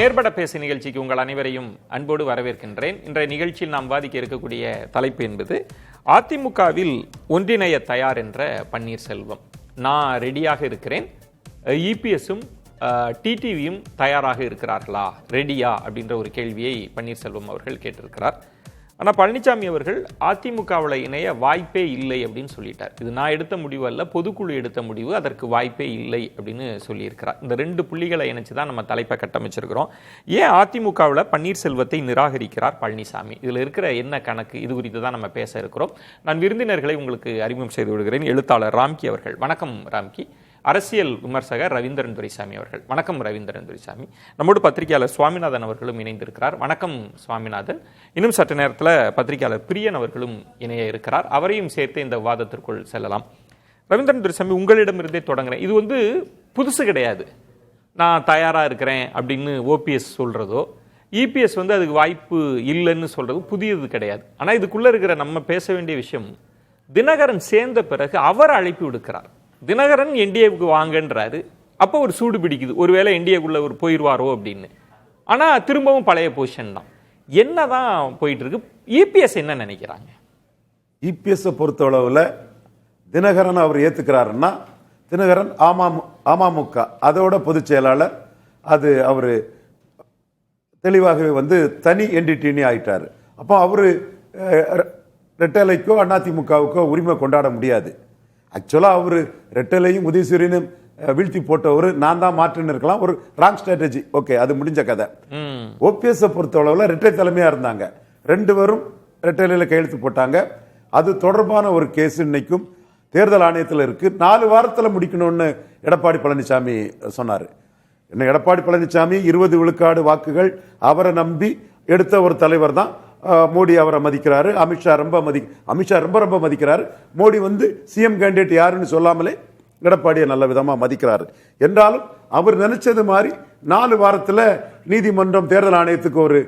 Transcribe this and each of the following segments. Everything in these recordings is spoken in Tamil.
நேர்பட பேசு நிகழ்ச்சிக்கு உங்கள் அனைவரையும் அன்போடு வரவேற்கின்றேன். இன்றைய நிகழ்ச்சியில் நாம் வாதிக்க இருக்கக்கூடிய தலைப்பு என்பது அதிமுகவில் ஒன்றிணைய தயார் என்ற பன்னீர்செல்வம். நான் ரெடியாக இருக்கிறேன், இபிஎஸும் டிடிவியும் தயாராக இருக்கிறார்களா, ரெடியா அப்படின்ற ஒரு கேள்வியை பன்னீர்செல்வம் அவர்கள் கேட்டிருக்கிறார். ஆனால் பழனிசாமி அவர்கள் அதிமுகவில் இணைய வாய்ப்பே இல்லை அப்படின்னு சொல்லிட்டார். இது நான் எடுத்த முடிவு அல்ல, பொதுக்குழு எடுத்த முடிவு, அதற்கு வாய்ப்பே இல்லை அப்படின்னு சொல்லியிருக்கிறார். இந்த ரெண்டு புள்ளிகளை இணைச்சு தான் நம்ம தலைப்பை கட்டமைச்சிருக்கிறோம். ஏன் அதிமுகவில் பன்னீர்செல்வத்தை நிராகரிக்கிறார் பழனிசாமி? இதில் இருக்கிற என்ன கணக்கு, இது குறித்து தான் நம்ம பேச இருக்கிறோம். நான் விருந்தினர்களை உங்களுக்கு அறிமுகம் செய்து விடுகிறேன். எழுத்தாளர் ராம்கி அவர்கள். வணக்கம் ராம்கி. அரசியல் விமர்சகர் ரவீந்திரன் துரைசாமி அவர்கள். வணக்கம் ரவீந்திரன் துரைசாமி. நம்மோடு பத்திரிகையாளர் சுவாமிநாதன் அவர்களும் இணைந்திருக்கிறார். வணக்கம் சுவாமிநாதன். இன்னும் சற்று நேரத்தில் பத்திரிகையாளர் பிரியன் அவர்களும் இணைய இருக்கிறார். அவரையும் சேர்த்து இந்த விவாதத்திற்குள் செல்லலாம். ரவீந்திரன் துரைசாமி, உங்களிடமிருந்தே தொடங்குறேன். இது புதுசு கிடையாது. நான் தயாராக இருக்கிறேன் அப்படின்னு ஓபிஎஸ் சொல்கிறதோ, இபிஎஸ் அதுக்கு வாய்ப்பு இல்லைன்னு சொல்கிறது புதியது கிடையாது. ஆனால் இதுக்குள்ளே இருக்கிற நம்ம பேச வேண்டிய விஷயம், தினகரன் சேர்ந்த பிறகு அவர் அழைப்பு விடுக்கிறார். தினகரன் என்டிஏவுக்கு வாங்கன்றாரு. அப்போ ஒரு சூடு பிடிக்குது, ஒருவேளை என்டிஏக்குள்ள ஒரு போயிடுவாரோ அப்படின்னு. ஆனால் திரும்பவும் பழைய பொசிஷன் தான். என்னதான் போயிட்டு இருக்கு? இபிஎஸ் என்ன நினைக்கிறாங்க? இபிஎஸ் பொறுத்தளவில் தினகரன் அவர் ஏத்துக்கிறாருன்னா, தினகரன் அமமுக அதோட பொதுச் செயலாளர், அது அவர் தெளிவாகவே தனி என்டிடினி ஆயிட்டாரு. அப்போ அவரு ரெட்டலைக்கோ அதிமுகவுக்கோ உரிமை கொண்டாட முடியாது. ஆக்சுவலாக அவர் ரெட்டலையும் உதயசூரியனும் வீழ்த்தி போட்டவர், நான் தான் மாற்றுன்னு இருக்கலாம், ஒரு ராங் ஸ்ட்ராட்டஜி. ஓகே, அது முடிஞ்ச கதை. ஓபிஎஸ் பொறுத்தளவில் ரெட்டை தலைமையா இருந்தாங்க, ரெண்டு பேரும் ரெட்டையில கையெழுத்து போட்டாங்க. அது தொடர்பான ஒரு கேஸ் இன்னைக்கும் தேர்தல் ஆணையத்தில் இருக்கு. 4 வாரத்தில் முடிக்கணும்னு எடப்பாடி பழனிசாமி சொன்னார். என்ன, எடப்பாடி பழனிசாமி 20 விழுக்காடு வாக்குகள் அவரை நம்பி எடுத்த ஒரு தலைவர் தான். மோடி அவரை மதிக்கிறாரு, அமித்ஷா ரொம்ப மதிக்கிறாரு. மோடி சிஎம் கேண்டிடேட் யாருன்னு சொல்லாமலே எடப்பாடியை நல்ல விதமா மதிக்கிறாரு. என்றாலும் அவர் நினைச்சது மாதிரி 4 வாரத்தில் நீதிமன்றம் தேர்தல் ஆணையத்துக்கு ஒரு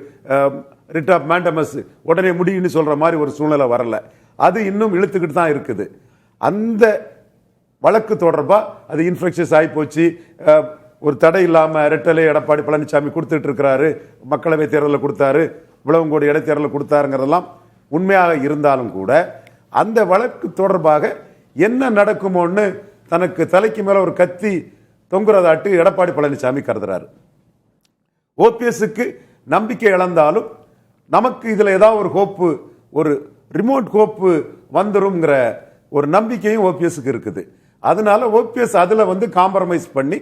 ரிட் ஆஃப் மேண்டமஸ் உடனே முடியும்னு சொல்ற மாதிரி ஒரு சூழ்நிலை வரல. அது இன்னும் இழுத்துக்கிட்டு தான் இருக்குது. அந்த வழக்கு தொடர்பா அது இன்ஃபெக்ஷஸ் ஆகி போச்சு. ஒரு தடை இல்லாம ரெட்டலை எடப்பாடி பழனிசாமி கொடுத்துட்டு இருக்கிறாரு. மக்களவை தேர்தலில் கொடுத்தாரு, விளவங்கோடு இடைத்தேர்தலில் கொடுத்தாருங்கிறதெல்லாம் உண்மையாக இருந்தாலும் கூட அந்த வழக்கு தொடர்பாக என்ன நடக்குமோன்னு தனக்கு தலைக்கு மேல ஒரு கத்தி தொங்குறதாட்டு எடப்பாடி பழனிசாமி கருதுறாரு. ஓபிஎஸ்க்கு நம்பிக்கை இழந்தாலும் நமக்கு இதுல ஏதாவது ஒரு ஹோப்பு, ஒரு ரிமோட் ஹோப்பு வந்துருங்கிற ஒரு நம்பிக்கையும் ஓபிஎஸ்க்கு இருக்குது. அதனால ஓபிஎஸ் அதுல காம்ப்ரமைஸ் பண்ணி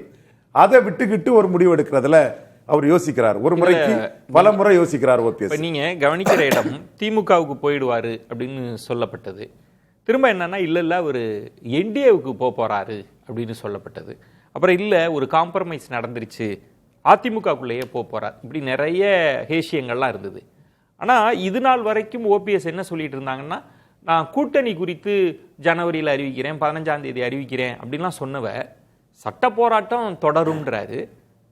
அதை விட்டுக்கிட்டு ஒரு முடிவு எடுக்கிறதுல அவர் யோசிக்கிறார். ஒரு முறைக்கு பல முறை யோசிக்கிறார் ஓபிஎஸ். நீங்க கவனிக்கிற இடம், திமுகவுக்கு போயிடுவாரு அப்படின்னு சொல்லப்பட்டது. திரும்ப என்னன்னா, இல்ல ஒரு என்டிஏவுக்கு போறாரு அப்படின்னு சொல்லப்பட்டது. அப்புறம் இல்ல ஒரு காம்ப்ரமைஸ் நடந்துருச்சு, அதிமுகக்குள்ளேயே போறார், இப்படி நிறைய ஹேஷியங்கள்லாம் இருந்தது. ஆனா இது நாள் வரைக்கும் ஓபிஎஸ் என்ன சொல்லிட்டு இருந்தாங்கன்னா, நான் கூட்டணி குறித்து ஜனவரியில் அறிவிக்கிறேன், 15ஆம் தேதி அறிவிக்கிறேன் அப்படின்லாம் சொன்னவ சட்ட போராட்டம் தொடரும்ன்றாரு.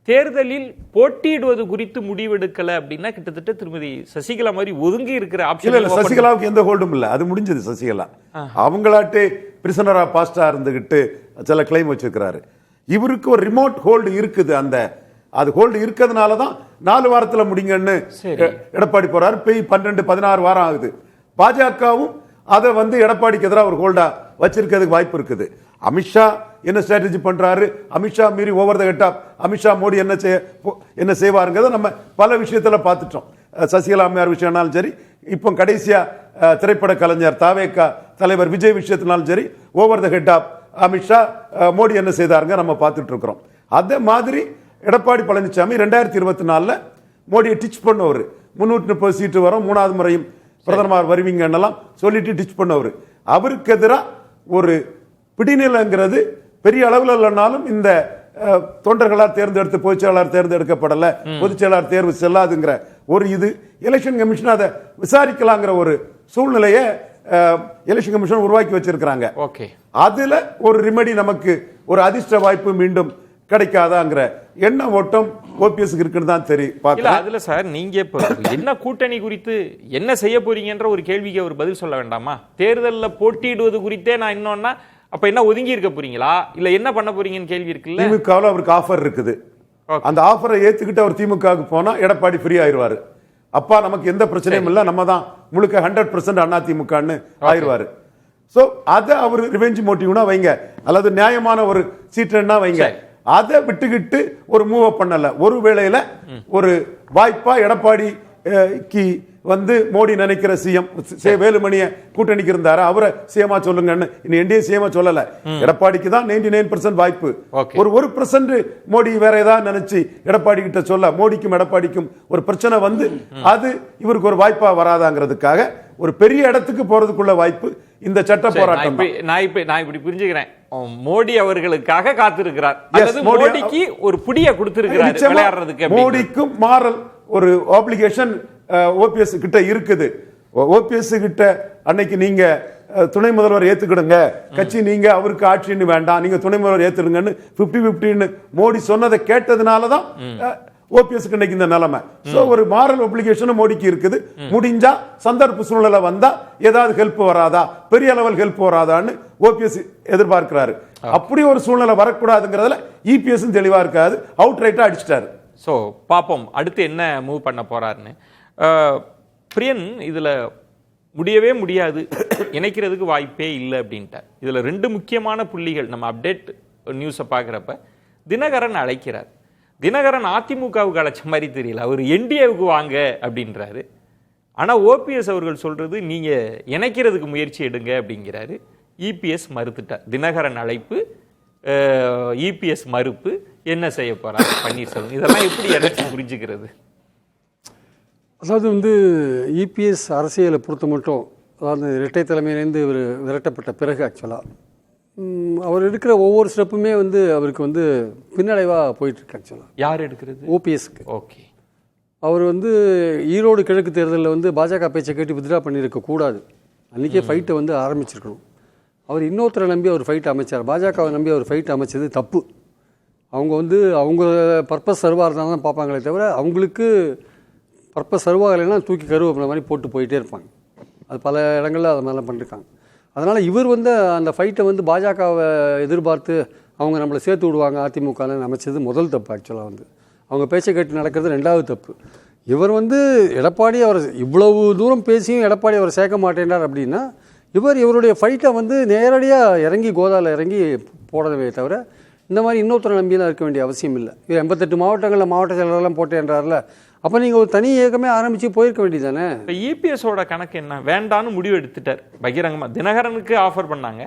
தேர்தலில் போட்டியிடுவது குறித்து முடிவெடுக்கல அப்படின்னா கிட்டத்தட்ட திருமதி சசிகலா மாதிரி ஒதுங்கி இருக்கிற ஆப்ஷன். சசிகலாவுக்கு எந்த ஹோல்டும் இல்ல, அது முடிஞ்சது. சசிகலா அவங்களாட்டே பிரிசனரா பாஸ்டா இருந்துகிட்டு சில கிளைம் வச்சிருக்கிறாரு. இவருக்கு ஒரு ரிமோட் ஹோல்டு இருக்குது. அது ஹோல்டு இருக்கிறதுனால தான் 4 வாரத்தில் முடிங்கன்னு எடப்பாடி போறாரு. போய் 12-16 வாரம் ஆகுது. பாஜகவும் அதை எடப்பாடிக்கு எதிராக ஒரு ஹோல்டா வச்சிருக்கிறதுக்கு வாய்ப்பு இருக்குது. அமித்ஷா என்ன ஸ்ட்ராட்டஜி பண்றாரு, அமித்ஷா மீறி over the head of Amit Shah Modi என்ன செய்வாருங்கிறத நம்ம பல விஷயத்துல பார்த்துட்டோம். சசிகலா அம்மையார் விஷயம்னாலும் சரி, இப்போ கடைசியா திரைப்பட கலைஞர் தாவேகா தலைவர் விஜய் விஷயத்தினாலும் சரி, over the head of Amit Shah Modi என்ன செய்தாருங்க நம்ம பார்த்துட்டு இருக்கிறோம். அதே மாதிரி எடப்பாடி பழனிசாமி 2024 மோடியை டிச் பண்ணவர். 330 சீட்டு வரும், 3வது முறையும் பிரதமர் வருவீங்கன்னெல்லாம் சொல்லிட்டு டிச் பண்ணவர். அவருக்கு எதிராக ஒரு பிடிநிலைங்கிறது பெரிய அளவில் இல்லைனாலும் இந்த தொண்டர்களால் தேர்ந்தெடுத்து பொதுச்செயலாளர் தேர்ந்தெடுக்கப்படல, பொதுச்செயலாளர் தேர்வு செல்லாதுங்கிற ஒரு இது எலெக்ஷன் கமிஷன் அதை விசாரிக்கலாங்கிற ஒரு சூழ்நிலையை எலெக்ஷன் கமிஷன் உருவாக்கி வச்சிருக்கிறாங்க. அதுல ஒரு ரிமெடி, நமக்கு ஒரு அதிர்ஷ்ட வாய்ப்பு மீண்டும் கிடைக்காதாங்கிற எண்ண ஓட்டம் ஓபிஎஸ் இருக்குன்னு தான் தெரியும். அதுல சார், நீங்க என்ன கூட்டணி குறித்து என்ன செய்ய போறீங்கன்ற ஒரு கேள்விக்கு ஒரு பதில் சொல்ல வேண்டாமா? தேர்தலில் போட்டியிடுவது குறித்தே நான் இன்னொன்னா, அப்ப என்ன ஒதுங்கி இருக்க போறீங்களா, இல்ல என்ன பண்ண போறீங்கன்னு கேள்வி இருக்குல்ல. திமுகவில் அவருக்கு ஆஃபர் இருக்குது. அந்த ஆஃபரை ஏத்துக்கிட்டு அவர் திமுகவுக்கு போனா எடப்பாடி ஃப்ரீ ஆயிருவாரு. அப்பா நமக்கு எந்த பிரச்சனையும் இல்ல, நம்ம தான் முழுக்க 100% அதிமுகன்னு ஆயிருவாரு. சோ அத அவர் ரிவெஞ்ச் மோட்டிவ்னா வைங்க, அல்லது நியாயமான ஒரு சீட்டன்னா வைங்க. அதை விட்டுக்கிட்டு ஒரு மூவ் அப் பண்ணல. ஒரு வேளையில ஒரு வாய்ப்பா எடப்பாடிக்கு வந்து மோடி நினைக்கிற சிஎம் வேலுமணியை கூட்டணிக்கு இருந்தாரு, அவரை சிஎமா சொல்லுங்கன்னு என்டிஏ சிஎமா சொல்லல. எடப்பாடிக்கு தான் 99% வாய்ப்பு. ஒரு 1% மோடி வேற ஏதாவது நினைச்சு எடப்பாடி கிட்ட சொல்ல, மோடிக்கும் எடப்பாடிக்கும் ஒரு பிரச்சனை வந்து அது இவருக்கு ஒரு வாய்ப்பா வராதாங்கிறதுக்காக ஒரு பெரிய இடத்துக்கு போறதுக்குள்ள வாய்ப்பு இந்த சட்ட போராட்டம். நான் இப்படி புரிஞ்சுக்கிறேன், மோடி அவர்களுக்காக காத்திருக்கிறார், மோடிக்கு ஒரு புடிய கொடுத்திருக்கிறார் விளையாடுறதுக்கு. மோடிக்கும் மாறல் ஒரு ஆப்ளிகேஷன் ஓபிஎஸ் கிட்ட இருக்குது. ஓபிஎஸ் கிட்ட அன்னைக்கு நீங்க துணை முதல்வர் ஏத்துக்கிடுங்க, கட்சி நீங்க அவருக்கு ஆட்சின்னு வேண்டாம், நீங்க துணை முதல்வர் ஏத்துடுங்கன்னு 50-50 மோடி சொன்னதை கேட்டதுனாலதான் ஓபிஎஸ் இன்னைக்கு இந்த நிலைமை. சோ ஒரு மாரல் அப்ளிகேஷன் மோடிக்கு இருக்குது. முடிஞ்சா சந்தர்ப்ப சூழ்நிலை வந்தா ஏதாவது ஹெல்ப் வராதா, பெரிய லெவல் ஹெல்ப் வராதான்னு ஓபிஎஸ் எதிர்பார்க்கிறாரு. அப்படி ஒரு சூழ்நிலை வரக்கூடாதுங்கிறதுல இபிஎஸ் தெளிவா இருக்காது, அவுட் ரைட்டா அடிச்சிட்டாரு. ஸோ பார்ப்போம் அடுத்து என்ன மூவ் பண்ண போறாருன்னு. பிரியன் இதுல முடியவே முடியாது, இணைக்கிறதுக்கு வாய்ப்பே இல்லை அப்படின்ட்டார். இதுல 2 முக்கியமான புள்ளிகள் நம்ம அப்டேட் நியூஸை பார்க்குறப்ப தினகரன் அழைக்கிறார். தினகரன் அதிமுகவுக்கு அழைச்ச மாதிரி தெரியல, அவர் என்டிஏவுக்கு வாங்க அப்படின்றாரு. ஆனால் ஓபிஎஸ் அவர்கள் சொல்றது நீங்க இணைக்கிறதுக்கு முயற்சி எடுங்க அப்படிங்கிறாரு. இபிஎஸ் மறுத்துட்டார். தினகரன் அழைப்பு, இபிஎஸ் மறுப்பு. என்ன செய்ய போறாரு பன்னீர்செல்வம்? இதெல்லாம் எப்படி இணைச்சு புரிஞ்சுக்கிறது? அதாவது வந்து இபிஎஸ் அரசியலை பொறுத்த மட்டும், அதாவது இரட்டை தலைமையிலேருந்து இவர் விரட்டப்பட்ட பிறகு ஆக்சுவலாக அவர் எடுக்கிற ஒவ்வொரு ஸ்டெப்புமே வந்து அவருக்கு வந்து பின்னடைவாக போயிட்டுருக்கு. ஆக்சுவலாக யார் எடுக்கிறது? ஓபிஎஸ்க்கு. ஓகே, அவர் வந்து ஈரோடு கிழக்கு தேர்தலில் வந்து பாஜக பேச்சை கேட்டு வித்ட்ரா பண்ணியிருக்க கூடாது, அன்றைக்கே ஃபைட்டை வந்து ஆரம்பிச்சிருக்கணும். அவர் இன்னொருத்தரை நம்பி அவர் ஃபைட் அமைச்சார், பாஜகவை நம்பி அவர் ஃபைட் அமைச்சது தப்பு. அவங்க வந்து அவங்க பர்பஸ் சர்வாக இருந்தால் தான் பார்ப்பாங்களே தவிர, அவங்களுக்கு பர்பஸ் சர்வாகலைன்னா தூக்கி கருவேப்பிலை மாதிரி போட்டு போயிட்டே இருப்பாங்க. அது பல இடங்களில் அது மாதிரிலாம் பண்ணியிருக்காங்க. அதனால் இவர் வந்து அந்த ஃபைட்டை வந்து பாஜகவை எதிர்பார்த்து அவங்க நம்மளை சேர்த்து விடுவாங்க அதிமுகன்னு அமைச்சது முதல் தப்பு. ஆக்சுவலாக வந்து அவங்க பேச்சை கேட்டு நடக்கிறது 2வது தப்பு. இவர் வந்து எடப்பாடி அவர் இவ்வளவு தூரம் பேசியும் எடப்பாடி அவர் சேர்க்க மாட்டேன்றார் அப்படின்னா, இவருடைய ஃபைட்டை வந்து நேரடியாக இறங்கி கோதாவில் இறங்கி போடவே தவிர இந்த மாதிரி இன்னொருத்தரை நம்பியெல்லாம் இருக்க வேண்டிய அவசியம் இல்லை. இவர் 88 மாவட்டங்களில் மாவட்ட செயலரெல்லாம் போட்டேன்றார்ல, அப்போ நீங்கள் ஒரு தனி இயக்கமே ஆரம்பித்து போயிருக்க வேண்டியது தானே. இப்போ இபிஎஸோட கணக்கு என்ன? வேண்டான்னு முடிவு எடுத்துட்டார் பகிரங்கமாக. தினகரனுக்கு ஆஃபர் பண்ணாங்க,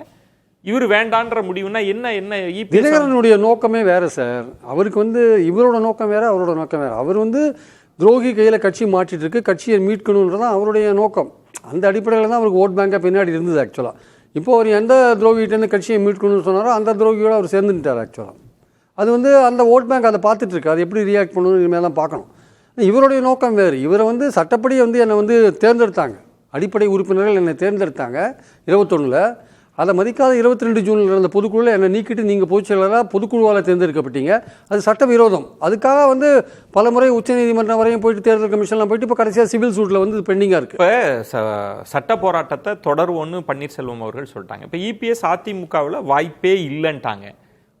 இவர் வேண்டான்ற முடிவுனா என்ன? தினகரனுடைய நோக்கமே வேறு சார். அவருக்கு வந்து இவரோட நோக்கம் வேறு, அவரோட நோக்கம் வேறு. அவர் வந்து துரோகி கையில் கட்சி மாற்றிட்டு இருக்கு, கட்சியை மீட்கணுன்றதான் அவருடைய நோக்கம். அந்த அடிப்படையில் தான் அவருக்கு ஓட் பேங்காக பின்னாடி இருந்தது. ஆக்சுவலாக இப்போ அவர் எந்த துரோகிகிட்டேருந்து கட்சியை மீட்கணும்னு சொன்னாரோ அந்த துரோகியோட அவர் சேர்ந்துட்டார். ஆக்சுவலாக அது வந்து அந்த ஓட் பேங்க் அதை பார்த்துட்டு இருக்கு, அது எப்படி ரியாக்ட் பண்ணணும்னு இனிமேல் தான் பார்க்கணும். இவருடைய நோக்கம் வேறு. இவரை வந்து சட்டப்படி வந்து என்னை வந்து தேர்ந்தெடுத்தாங்க, அடிப்படை உறுப்பினர்கள் என்னை தேர்ந்தெடுத்தாங்க 21. அதை மதிக்காத 22 ஜூனில் இருந்த பொதுக்குழுவில் என்னை நீக்கிட்டு நீங்கள் பொதுச் செயலராக பொதுக்குழுவால் தேர்ந்தெடுக்கப்பட்டீங்க. அது சட்டவிரோதம். அதுக்காக வந்து பல முறை உச்சநீதிமன்றம் வரையும் போயிட்டு தேர்தல் கமிஷன்லாம் போயிட்டு இப்போ கடைசியாக சிவில் சூட்டில் வந்து பெண்டிங்காக இருக்குது. இப்போ சட்ட போராட்டத்தை தொடர்வோன்னு பன்னீர்செல்வம் அவர்கள் சொல்லிட்டாங்க. இப்போ இபிஎஸ் அதிமுகவில் வாய்ப்பே இல்லைன்ட்டாங்க.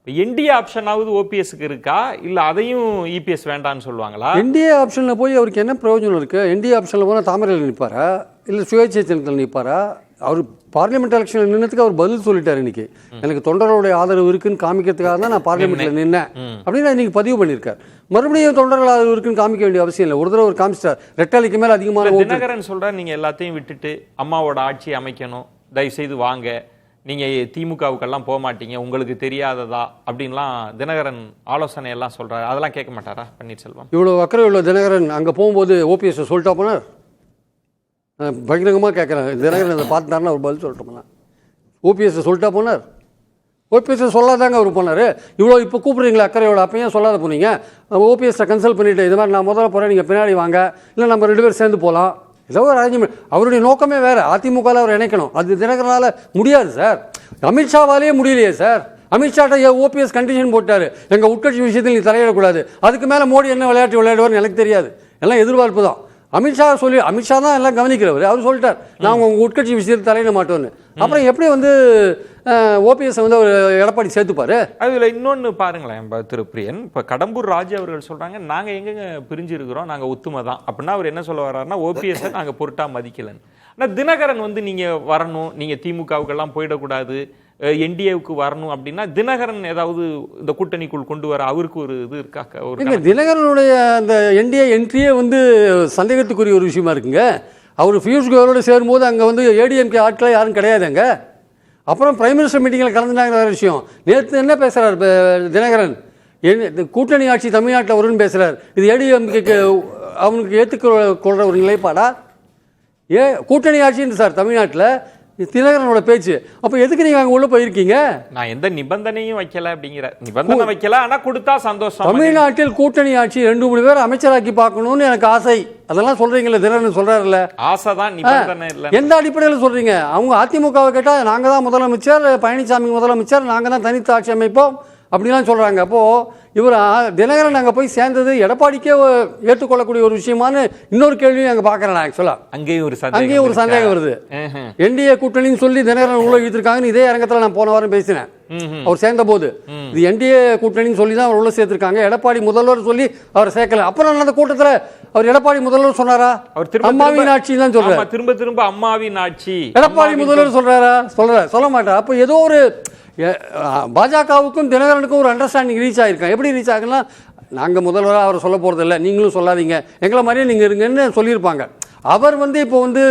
என்டிஏ ஆப்ஷனாவது ஓபிஎஸ்க்கு இருக்கா, இல்லை அதையும் இபிஎஸ் வேண்டான்னு சொல்லுவாங்களா? என்டிஏ ஆப்ஷனில் போய் அவருக்கு என்ன பிரயோஜனம் இருக்குது? என்டிஏ ஆப்ஷனில் போனால் தாமரையில் நிற்பாரா, இல்லை சுயேட்சை சின்னத்தில் நிற்பாரா? அவர் பார்லிமெண்ட் எலெக்ஷனில் நின்னதுக்கு அவர் பதில் சொல்லிட்டார். இன்னைக்கு எனக்கு தொண்டர்களுடைய ஆதரவு இருக்குன்னு காமிக்கிறதுக்காக தான் நான் பார்லிமெண்ட்டில் நின்னேன் அப்படின்னு இன்னைக்கு பதிவு பண்ணியிருக்கார். மறுபடியும் தொண்டர்கள் ஆதரவு இருக்குன்னு காமிக்க வேண்டிய அவசியம் இல்லை. ஒரு தடவை ஒரு காமிச்சிட்டார். ரெட்டாலிக்கு மேலே அதிகமான தினகரன் சொல்கிறார், நீங்கள் எல்லாத்தையும் விட்டுட்டு அம்மாவோட ஆட்சி அமைக்கணும், தயவுசெய்து வாங்க, நீங்கள் திமுகவுக்கெல்லாம் போக மாட்டீங்க, உங்களுக்கு தெரியாததா அப்படின்லாம் தினகரன் ஆலோசனை எல்லாம் சொல்கிறார். அதெல்லாம் கேட்க மாட்டாரா பன்னீர்செல்வம்? இவ்வளோ அக்கறை உள்ள தினகரன் அங்கே போகும்போது ஓபிஎஸ் சொல்லிட்டா போனார். பகிரங்கமாக கேட்குறேன், தினகரன் அதை பார்த்துட்டாருன்னா அவர் பதில் சொல்லிட்டு போனார். ஓபிஎஸ் சொல்லிட்டா போனார். ஓபிஎஸ் சொல்லாதாங்க அவர் போனார். இவ்வளோ இப்போ கூப்பிட்றீங்களா அக்கறையோட, அப்போ ஏன் சொல்லாத போனீங்க? ஓபிஎஸ்ஸை கன்சல்ட் பண்ணிவிட்டு இது மாதிரி நான் முதல்ல போகிறேன், நீங்கள் பின்னாடி வாங்க, இல்லை நம்ம 2 பேர் சேர்ந்து போகலாம், ஏதோ ஒரு அரேஞ்ச்மெண்ட். அவருடைய நோக்கமே வேறு. அதிமுகவில் அவர் இணைக்கணும், அது தினகரனால் முடியாது சார். அமித்ஷாவாலேயே முடியலையே சார். அமித்ஷாட்ட ஓபிஎஸ் கண்டிஷன் போட்டார், எங்கள் உட்கட்சி விஷயத்தில் நீ தலையிடக்கூடாது. அதுக்கு மேலே மோடி என்ன விளையாட்டு விளையாடுவார்னு எனக்கு தெரியாது, எல்லாம் எதிர்பார்ப்பு தான். அமித்ஷா தான் எல்லாம் கவனிக்கிறவர். அவர் சொல்லிட்டார், நான் உங்கள் உட்கட்சி விஷயத்தில் தலையிட மாட்டோன்னு. அப்புறம் எப்படி வந்து ஓபிஎஸ் வந்து அவர் எடப்பாடி சேர்த்துப்பாரு. அதுல இன்னொன்னு பாருங்களேன் திரு பிரியன், இப்ப கடம்பூர் ராஜு அவர்கள் சொல்றாங்க நாங்க எங்க பிரிஞ்சு இருக்கிறோம், நாங்க ஒத்துமை தான் அப்படின்னா அவர் என்ன சொல்ல வர்றாருன்னா ஓபிஎஸ் நாங்க பொருட்டா மதிக்கலன்னு. ஆனா தினகரன் வந்து நீங்க வரணும், நீங்க திமுகவுக்கு எல்லாம் போயிடக்கூடாது, என்டிஏவுக்கு வரணும் அப்படின்னா தினகரன் ஏதாவது இந்த கூட்டணிக்குள் கொண்டு வர அவருக்கு ஒரு இது இருக்கா? ஒரு தினகரனுடைய அந்த என்டிஏ என்ட்ரியே வந்து சந்தேகத்துக்குரிய ஒரு விஷயமா இருக்குங்க. அவர் பியூஷ் கோயலோடு சேரும்போது அங்கே வந்து ஏடிஎம்கே ஆட்களை யாரும் கிடையாதுங்க. அப்புறம் பிரைம் மினிஸ்டர் மீட்டிங்கில் கலந்துனாங்க வேறு விஷயம். நேற்று என்ன பேசுகிறார் தினகரன், கூட்டணி ஆட்சி தமிழ்நாட்டில் வரும்னு பேசுகிறார். இது ஏடிஎம்கேக்கு அவனுக்கு ஏற்றுக்கொள்கிற ஒரு நிலைப்பாடா? கூட்டணி ஆட்சின்னு சார் தமிழ்நாட்டில் தினகரனோட பேச்சு. அப்போ எதுக்கு நீங்கள் அங்கே உள்ள போயிருக்கீங்க? நான் எந்த நிபந்தனையும் வைக்கல அப்படிங்கிற நிபந்தனை வைக்கல, ஆனால் கொடுத்தா சந்தோஷம். தமிழ்நாட்டில் கூட்டணி ஆட்சி 2-3 பேர் அமைச்சராக்கி பார்க்கணும்னு எனக்கு ஆசை. அதெல்லாம் சொல்றீங்களே, தினகரன் சொல்றாருல்ல, ஆசைதான், நிபந்தனை இல்லை. எந்த அடிப்படையில் சொல்றீங்க? அவங்க அதிமுகவை கேட்டால் நாங்கள் தான் முதலமைச்சர், பழனிசாமி முதலமைச்சர், நாங்கள் தான் தனித்து ஆட்சி அமைப்போம் அப்படிலாம் சொல்றாங்க. அப்போ இவர் தினகரன் அங்கே போய் சேர்ந்தது எடப்பாடிக்கே ஏற்றுக்கொள்ளக்கூடிய ஒரு விஷயமானு இன்னொரு கேள்வியும் அங்கே பார்க்குறேன். ஆக்சுவலாக அங்கேயும் ஒரு சந்தேகம் வருது. என்டிஏ கூட்டணின்னு சொல்லி தினகரன் உள்ள இழுத்துருக்காங்கன்னு இதே அரங்கத்தில் நான் போன வாரம் பேசினேன். அவர் சேர்ந்த போது இது என்டிஏ கூட்டணின்னு சொல்லி தான் அவர் உள்ள சேர்த்திருக்காங்க, எடப்பாடி முதல்வர் சொல்லி அவர் சேர்க்கல. அப்புறம் அந்த கூட்டத்தில் அவர் எடப்பாடி முதல்வர் சொன்னாரா? அவர் அம்மாவின் ஆட்சி தான் சொல்றாரு. திரும்ப அம்மாவின் ஆட்சி எடப்பாடி முதல்வர் சொல்றாரா? சொல்ல மாட்டார். அப்போ ஏதோ ஒரு பாஜகவுக்கும் தினகரனுக்கும் ஒரு அண்டர்ஸ்டாண்டிங் ரீச் ஆகிருக்கேன். எப்படி ரீச் ஆகுன்னா, நாங்கள் முதல்வராக அவர் சொல்ல போகிறது இல்லை, நீங்களும் சொல்லாதீங்க, எங்களை மாதிரியே நீங்கள் இருங்கன்னு சொல்லியிருப்பாங்க. அவர் வந்து இப்போ வந்து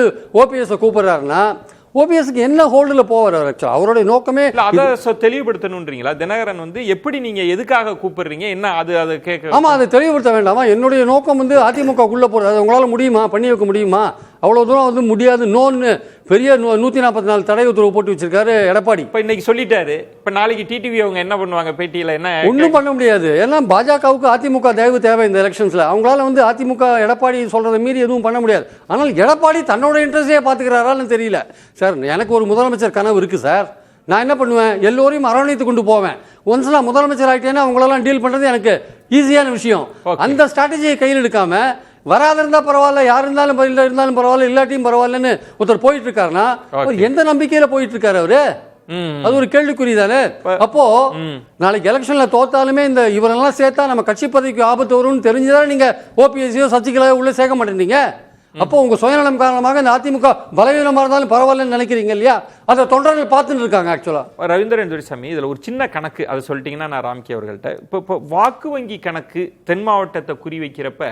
ஓபிஎஸ்ஸை கூப்பிட்றாருன்னா ஓபிஎஸ்க்கு என்ன ஹோல்டில் போவார்? அவருடைய நோக்கமே அதை தெளிவுபடுத்தணுன்றீங்களா? தினகரன் வந்து எப்படி நீங்க எதுக்காக கூப்பிடுறீங்க, என்ன அது கேட்க? ஆமா, அதை தெளிவுபடுத்த வேண்டாமா? என்னுடைய நோக்கம் வந்து அதிமுகக்குள்ள போறது. அது உங்களால் முடியுமா? பண்ணி வைக்க முடியுமா? அவ்வளோ தூரம் வந்து முடியாது. நோன்னு பெரிய 144 தடை உத்தரவு போட்டு வச்சிருக்காரு எடப்பாடி. இப்போ இன்னைக்கு சொல்லிட்டாரு. இப்போ நாளைக்கு டிடிவி அவங்க என்ன பண்ணுவாங்க? பேட்டியில் என்ன ஒன்றும் பண்ண முடியாது. ஏன்னா பாஜகவுக்கு அதிமுக தயவு தேவை இந்த எலெக்ஷன்ஸில். அவங்களால வந்து அதிமுக எடப்பாடி சொல்றதை மீறி எதுவும் பண்ண முடியாது. ஆனால் எடப்பாடி தன்னோட இன்ட்ரெஸ்டே பார்த்துக்கிறாரான்னு தெரியல சார். எனக்கு ஒரு முதலமைச்சர் கனவு இருக்கு சார். நான் என்ன பண்ணுவேன்? எல்லோரையும் அரவணைத்து கொண்டு போவேன். ஒன்ஸ் நான் முதலமைச்சர் ஆகிட்டேன்னா அவங்களெல்லாம் டீல் பண்ணுறது எனக்கு ஈஸியான விஷயம். அந்த ஸ்ட்ராட்டஜியை கையில் எடுக்காம வராத இருந்தா பரவாயில்ல, யார் இருந்தாலும் பரவாயில்ல, இல்லாட்டியும் பரவாயில்லன்னு ஒருத்தர் போயிட்டு இருக்காருன்னா எந்த நம்பிக்கையில போயிட்டு இருக்காரு அவரு? அது ஒரு கேள்விக்குறி தானே. அப்போ நாளைக்கு எலெக்ஷன்ல தோத்தாலுமே இந்த இவரெல்லாம் சேர்த்தா நம்ம கட்சி பதவிக்கு ஆபத்து வரும்னு தெரிஞ்சுதான் நீங்க ஓபிஎஸ்சியோ சசிகலாவோ உள்ள சேர்க்க மாட்டேங்க. அப்போ உங்க சுயநலம் காரணமாக இந்த அதிமுக பலவீனமா இருந்தாலும் பரவாயில்லன்னு நினைக்கிறீங்க இல்லையா? அதை தொண்டர்கள் பார்த்துட்டு இருக்காங்க. ஆக்சுவலா ரவீந்திரன் துரைசாமி, இதுல ஒரு சின்ன கணக்கு அதை சொல்லிட்டீங்கன்னா நான் ராம்கி அவர்கள்ட்ட இப்போ வாக்கு வங்கி கணக்கு தென் மாவட்டத்தை குறி வைக்கிறப்ப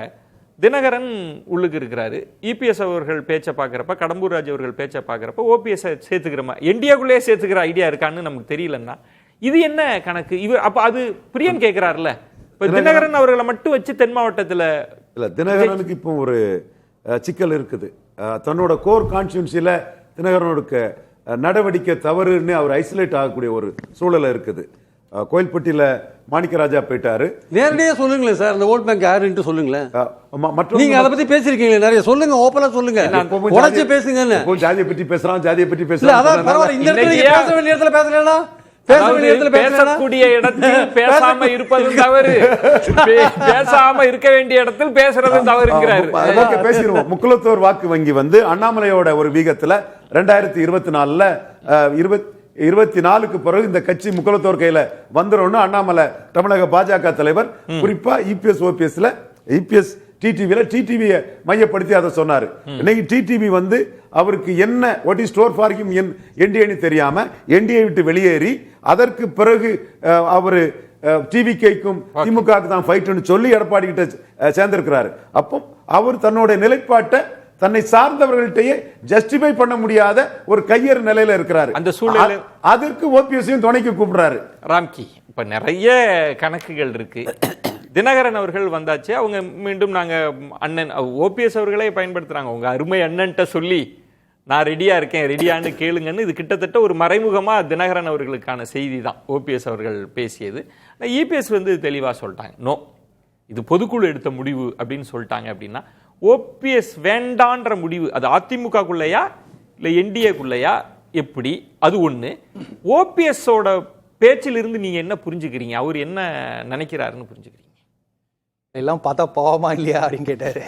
தினகரன் உள்ளுக்கு இருக்கிறாரு. இபிஎஸ் அவர்கள் பேச்சை பார்க்குறப்ப, கடம்பூர் ராஜு அவர்கள் பேச்சை பார்க்குறப்ப ஓபிஎஸ் சேர்த்துக்கிறமா இந்தியாவுக்குள்ளேயே சேர்த்துக்கிற ஐடியா இருக்கான்னு நமக்கு தெரியலன்னா இது என்ன கணக்கு? அப்போ அது பிரியன் கேட்கிறாருல்ல, இப்போ தினகரன் அவர்களை மட்டும் வச்சு தென் மாவட்டத்தில் இல்லை, தினகரனுக்கு இப்போ ஒரு சிக்கல் இருக்குது. தன்னோட கோர் கான்ஸ்டியூன்சியில் தினகரனுக்கு நடவடிக்கை தவறுன்னு அவர் ஐசோலேட் ஆகக்கூடிய ஒரு சூழலை இருக்குது. கோயில்பட்டியில மாணிக்கராஜா போயிட்டாரு. நேரடியா சொல்லுங்களேன் சார், அந்த ஓட் பேங்க் யாருன்னு சொல்லுங்களேன். நீங்க அதை பத்தி பேசிருக்கீங்களே நிறைய, சொல்லுங்க, ஓப்பனா சொல்லுங்க, உடைச்சு பேசுங்க. ஜாதியை பற்றி பேசுறான், ஜாதியை பற்றி பேசுறான். அதான் பரவாயில்ல, இந்த இடத்துல பேச வேண்டிய இடத்துல பேசலாம். பேசக்கூடிய இடத்தில் பேசாம இருப்பது தவறு, பேசாம இருக்க வேண்டிய இடத்தில் பேசுறது தவறுங்கிறாரு. பேசிடுவோம். முக்குலத்தோர் வாக்கு வங்கி வந்து அண்ணாமலையோட ஒரு வீகத்துல 2024 24க்கு பிறகு இந்த கட்சி முக்குலத்தோர் கையில வந்துடும் அண்ணாமலை தமிழக பாஜக தலைவர் குறிப்பா இபிஎஸ் ஓபிஎஸ்ல இபிஎஸ் டிடிவியை மையப்படுத்தி அதை சொன்னாரு. இன்னைக்கு டிடிவி வந்து அவருக்கு என்ன what is store for him என்டிஏன்னு தெரியாம என்டிஏ விட்டு வெளியேறி அதற்கு பிறகு அவரு டிவிகேக்கும் திமுகவுக்கு தான் ஃபைட்னு சொல்லி எடப்பாடி கிட்ட சேர்ந்திருக்கிறாரு. அப்போ அவர் தன்னுடைய நிலைப்பாட்டை தன்னை சார்ந்தவர்கள்ட்டயே ஜஸ்டிஃபை பண்ண முடியாத ஒரு கையறு நிலையில இருக்கிறாரு. அந்த சூழ்நிலை அதற்கு ஓபிஎஸ்ஸையும் துணைக்கு கூப்பிடுறாரு. ராம்கி, இப்ப நிறைய கணக்குகள் இருக்கு. தினகரன் அவர்கள் வந்தாச்சு, அவங்க மீண்டும் நாங்க அண்ணன் ஓபிஎஸ் அவர்களே பயன்படுத்துறாங்க. உங்க அருமை அண்ணன்ட்ட சொல்லி நான் ரெடியா இருக்கேன், ரெடியான்னு கேளுங்கன்னு. இது கிட்டத்தட்ட ஒரு மறைமுகமா தினகரன் அவர்களுக்கான செய்தி தான் ஓபிஎஸ் அவர்கள் பேசியது. இபிஎஸ் வந்து தெளிவா சொல்லிட்டாங்க, நோ, இது பொதுக்குழு எடுத்த முடிவு அப்படின்னு சொல்லிட்டாங்க. அப்படின்னா ஓபிஎஸ் வேண்டான்ற முடிவு அது அதிமுகக்குள்ளையா இல்லை என்டிஏக்குள்ளையா எப்படி? அது ஒன்று. ஓபிஎஸோட பேச்சிலிருந்து நீங்க என்ன புரிஞ்சுக்கிறீங்க, அவர் என்ன நினைக்கிறாருன்னு புரிஞ்சுக்கிறீங்க? எல்லாம் பார்த்தா பாவமா இல்லையா அப்படின்னு கேட்டாரு.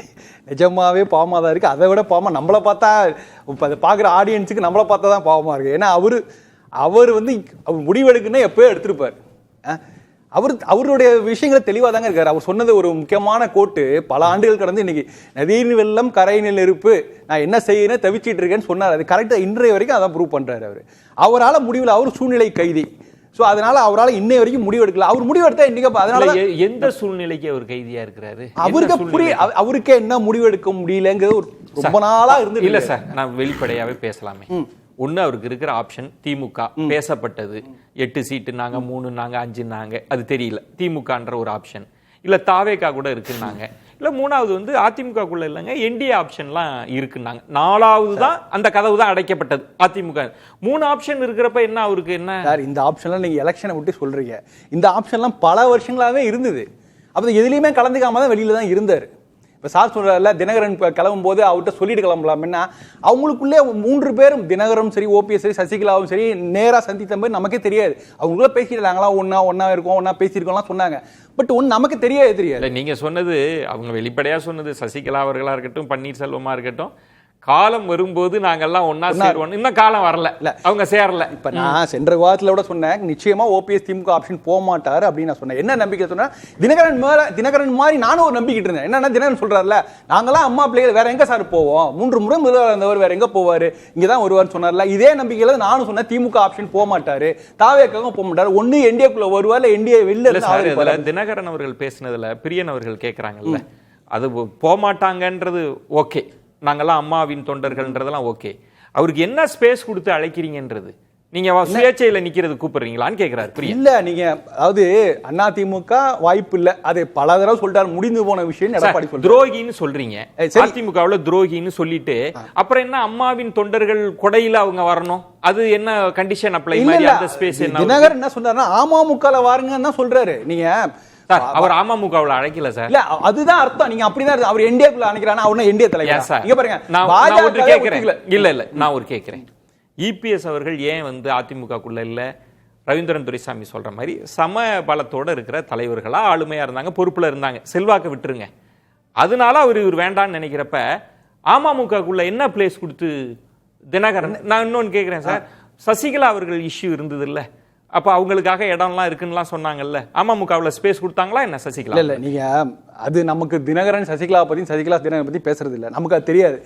நிஜமாவே பாவமாக தான் இருக்குது. அதை விட பாவமாக நம்மளை பார்த்தா, இப்போ அதை பார்க்குற ஆடியன்ஸுக்கு நம்மளை பார்த்தா தான் பாவமாக இருக்குது. ஏன்னா அவர் வந்து அவர் முடிவெடுக்குன்னா எப்பயோ எடுத்திருப்பார். அவருடைய விஷயங்களை தெளிவாக தாங்க இருக்காரு. அவர் சொன்னது ஒரு முக்கியமான கோட்டு, பல ஆண்டுகள் கடந்து இன்னைக்கு நதியின் வெள்ளம் கரையினில் நெருப்பு, நான் என்ன செய்யணும் தவிச்சிட்டு இருக்கேன்னு சொன்னார். அது கரெக்டாக இன்றைய வரைக்கும் அதான் ப்ரூவ் பண்றாரு. அவரால் முடிவில் அவர் சூழ்நிலை கைதி. ஸோ அதனால அவரால் இன்னைய வரைக்கும் முடிவெடுக்கல. அவர் முடிவெடுத்தா இன்னைக்கு அதனால எந்த சூழ்நிலைக்கு அவர் கைதியா இருக்கிறாரு? அவருக்கே என்ன முடிவெடுக்க முடியலங்கிறது ஒரு ரொம்ப நாளா இருந்து இல்ல சார், நான் வெளிப்படையாவே பேசலாமே. ஒண்ணு, அவருக்கு இருக்கிற ஆப்ஷன் திமுக பேசப்பட்டது, 8 சீட்டு நாங்க, 3 நாங்க, 5 நாங்க, அது தெரியல, திமுகன்ற ஒரு ஆப்ஷன். இல்ல தாவேகா கூட இருக்குன்னாங்க. இல்ல மூணாவது வந்து அதிமுகக்குள்ள இல்லைங்க என்டிஏ ஆப்ஷன்லாம் இருக்குன்னாங்க. 4வது தான் அந்த கதவு தான் அடைக்கப்பட்டது அதிமுக. 3 ஆப்ஷன் இருக்கிறப்ப என்ன அவருக்கு என்ன சார்? இந்த ஆப்ஷன்லாம் நீங்க எலெக்ஷனை விட்டு சொல்றீங்க. இந்த ஆப்ஷன்லாம் பல வருஷங்களாவே இருந்தது. அப்ப எதுலையுமே கலந்துக்காம தான் வெளியில தான் இருந்தாரு. இப்போ சார் சொல்றாருல, தினகரன் கிளம்பும் போது அவர்கிட்ட சொல்லிட்டு கிளம்பலாம்னா, அவங்களுக்குள்ளே 3 பேரும், தினகரனும் சரி, ஓபிஎஸ் சரி, சசிகலாவும் சரி, நேராக சந்தித்த மாதிரி நமக்கே தெரியாது. அவங்களுக்குள்ள பேசிட்டு நாங்களாம் ஒன்னா இருக்கோம், ஒன்னா பேசியிருக்கோம்லாம் சொன்னாங்க. பட் ஒன்று நமக்கு தெரியாது. நீங்க சொன்னது, அவங்க வெளிப்படையா சொன்னது, சசிகலா அவர்களா இருக்கட்டும், பன்னீர்செல்வமா இருக்கட்டும், காலம் வரும்போது நாங்கெல்லாம் ஒன்னா சேருவோம். இன்னும் காலம் வரல, அவங்க சேரல. இப்ப நான் சென்ற வாரத்துல கூட சொன்னேன், நிச்சயமா ஓபிஎஸ் திமுக ஆப்ஷன் போக மாட்டாரு அப்படின்னு நான் சொன்னேன். என்ன நம்பிக்கை சொன்னேன்? தினகரன் மாதிரி நானும் ஒரு நம்பிக்கிட்டு இருந்தேன். என்னன்னா, தினகரன் சொல்றாருல, நாங்களாம் அம்மா பிள்ளைகள் வேற எங்க சார் போவோம், 3 முறை முதல்வர் இருந்தவர் வேற எங்க போவாரு, இங்கதான் வருவார்னு சொன்னார்ல. இதே நம்பிக்கையில நானும் சொன்னேன், திமுக ஆப்ஷன் போக மாட்டாரு, தாவேக்காவும் போக மாட்டாரு, ஒன்னு என்டிஏக்குள்ள வருவார், என்டிஏ வெளில. தினகரன் அவர்கள் பேசினதுல பிரியன் அவர்கள் கேட்கறாங்கல்ல, அது போக மாட்டாங்கன்றது ஓகே, நாங்கெல்லாம் அம்மாவின் தொண்டர்கள்ன்றதெல்லாம் ஓகே, அவருக்கு என்ன ஸ்பேஸ் கொடுத்து அழைக்கிறீங்கன்றது, நீங்க சுயேட்சையில நிக்கிறது கூப்பிடுறீங்களான்னு கேக்குறாரு. இல்ல, நீங்க அதாவது அதிமுக வாய்ப்பு இல்ல, அது பல தடவை சொல்லிட்டாரு, முடிந்து போன விஷயம். எடப்பாடி சொல்றாரு துரோகின்னு சொல்றீங்க, அதிமுகவுல துரோகின்னு சொல்லிட்டு, அப்புறம் என்ன அம்மாவின் தொண்டர்கள் கொடையில அவங்க வரணும், அது என்ன கண்டிஷன் அப்ளை மாதிரி அந்த ஸ்பேஸ் என்ன? தினகரன் என்ன சொன்னாருன்னா, அமமுகல வாருங்கன்னா சொல்றாரு. நீங்க அவர் அமமுகவுல அழைக்கல சார். இல்ல, அதுதான் அர்த்தம். நீங்க அப்படிதான் அவர் என்டிஏக்குள்ள அழைக்கிறானா, அவன என்டிஏ தலைவர். இங்க பாருங்க, நான் ஒரு கேக்குறேன். இல்ல நான் ஒரு கேக்குறேன், இபிஎஸ் அவர்கள் ஏன் வந்து அதிமுகக்குள்ள இல்ல? ரவீந்திரன் துரைசாமி சொல்ற மாதிரி சம பலத்தோட இருக்கிற தலைவர்களா ஆளுமையா இருந்தாங்க, பொறுப்புல இருந்தாங்க, செல்வாக்கு விட்டுருங்க. அதனால இவர் வேண்டான்னு நினைக்கிறப்ப அமமுகக்குள்ள என்ன பிளேஸ் கொடுத்து தினகரன்? நான் இன்னொன்னு கேக்குறேன் சார், சசிகலா அவர்கள் இஷ்யூ இருந்தது இல்ல, அப்ப அவங்களுக்காக இடம்லாம் இருக்குன்னு சொன்னாங்கல்ல, அமமுகவுல ஸ்பேஸ் கொடுத்தாங்களா என்ன சசிகலா? இல்ல, நீங்க அது நமக்கு தினகரன் சசிகலா பத்தி, சசிகலா தினகரன் பத்தி பேசுறது இல்ல, நமக்கு அது தெரியாது.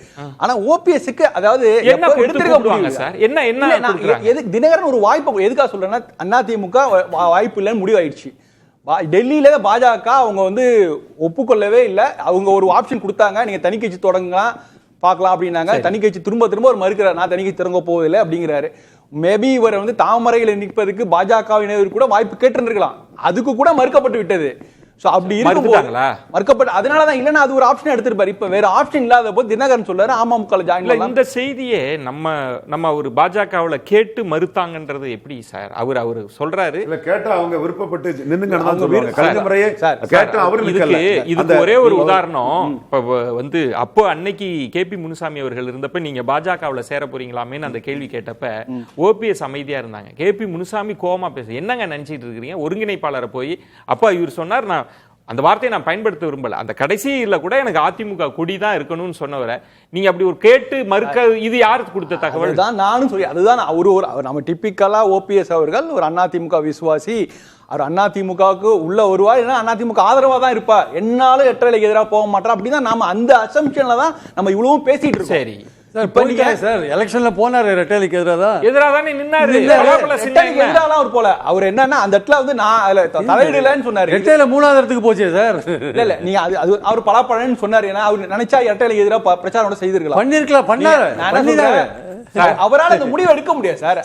ஆனா ஓபிஎஸ்க்கு அதாவது என்ன எடுத்துருக்காங்க சார்? என்ன தினகரன் ஒரு வாய்ப்பு எதுக்காக சொல்றேன்னா, அதிமுக வாய்ப்பு இல்லைன்னு முடிவாயிடுச்சு. டெல்லியில பாஜக அவங்க வந்து ஒப்புக்கொள்ளவே இல்லை. அவங்க ஒரு ஆப்ஷன் கொடுத்தாங்க, நீங்க தனி கட்சி தொடங்கலாம் பார்க்கலாம் அப்படின்னாங்க. தனி கட்சி திரும்ப ஒரு மறுக்கிறார், நான் தனி கட்சி தொடங்க போவதில்லை அப்படிங்கிறாரு. மேபி இவர் வந்து தாமரையில் நிற்பதற்கு பாஜகவினர் கூட வாய்ப்பு கேட்டிருந்திருக்கலாம், அதுக்கு கூட மறுக்கப்பட்டு விட்டது. அப்படி இருக்குங்களா மறுக்கப்பட்ட, அதனாலதான் இல்லன்னா அது ஒரு ஆப்ஷன் எடுத்திருப்பாரு. இப்ப வேற ஆப்ஷன் இல்லாத போது தினகரன் சொல்றாரு அமமுக ஜாயின் பண்ணலாம். இந்த செய்தியே நம்ம ஒரு பாஜகவுல கேட்டு மறுத்தாங்கன்றது எப்படி சார்? அவர் சொல்றாரு, இல்ல கேட்டா அவங்க விருப்பப்பட்டு நின்னுங்கன்னு சொல்லுவாங்க. கலைஞர் முறையே கேட்டா அவரு நிக்கல. இதுக்கு ஒரே ஒரு உதாரணம், இப்ப வந்து அப்போ அன்னைக்கு கேபி முனுசாமி அவர்கள் இருந்தப்ப நீங்க பாஜகவுல சேர போறீங்களாமேன்னு அந்த கேள்வி கேட்டப்ப ஓபிஎஸ் அமைதியா இருந்தாங்க. கேபி முனுசாமி கோவமா பேச, என்னங்க நினைச்சிட்டு இருக்கிறீங்க ஒருங்கிணைப்பாளரை போய், அப்பா இவர் சொன்னார், நான் அந்த வார்த்தையை நான் பயன்படுத்த விரும்பல, அந்த கடைசியில கூட எனக்கு அதிமுக கொடி தான் இருக்கணும்னு சொன்னவரை நீங்க அப்படி ஒரு கேட்டு மறுக்க, இது யாருக்கு கொடுத்த தகவல் தான்? நானும் சொல்லி அதுதான் நம்ம டிப்பிக்கலா ஓபிஎஸ் அவர்கள் ஒரு அதிமுக விசுவாசி. அவர் அதிமுகவுக்கு உள்ள வருவார், ஏன்னா அதிமுக ஆதரவா தான் இருப்பார், என்னாலும் எட்டரைக்கு எதிராக போக மாட்டார். அப்படிதான் நாம அந்த அசம்ஷன்ல தான் நம்ம இவ்வளவும் பேசிட்டு இருக்கோம். சரி சார், எலெக்ஷன்ல போனாரு, ரெட்டலைக்கு எதிராக நின்னாரு. போல அவர் என்னன்னா அந்த இடத்துல வந்து நான் தலையிடலன்னு சொன்னாரு. ரெட்டையில 3வது இடத்துக்கு போச்சு சார். இல்ல நீங்க அது அவர் பலாப்பழம்னு சொன்னாரு. ஏன்னா அவர் நினைச்சா இரட்டைக்கு எதிராக பிரச்சாரம் செய்திருக்கலாம், பண்ணிருக்கலாம், பண்ணாரு. அவரால் அந்த முடிவு எடுக்க முடியாது சார்.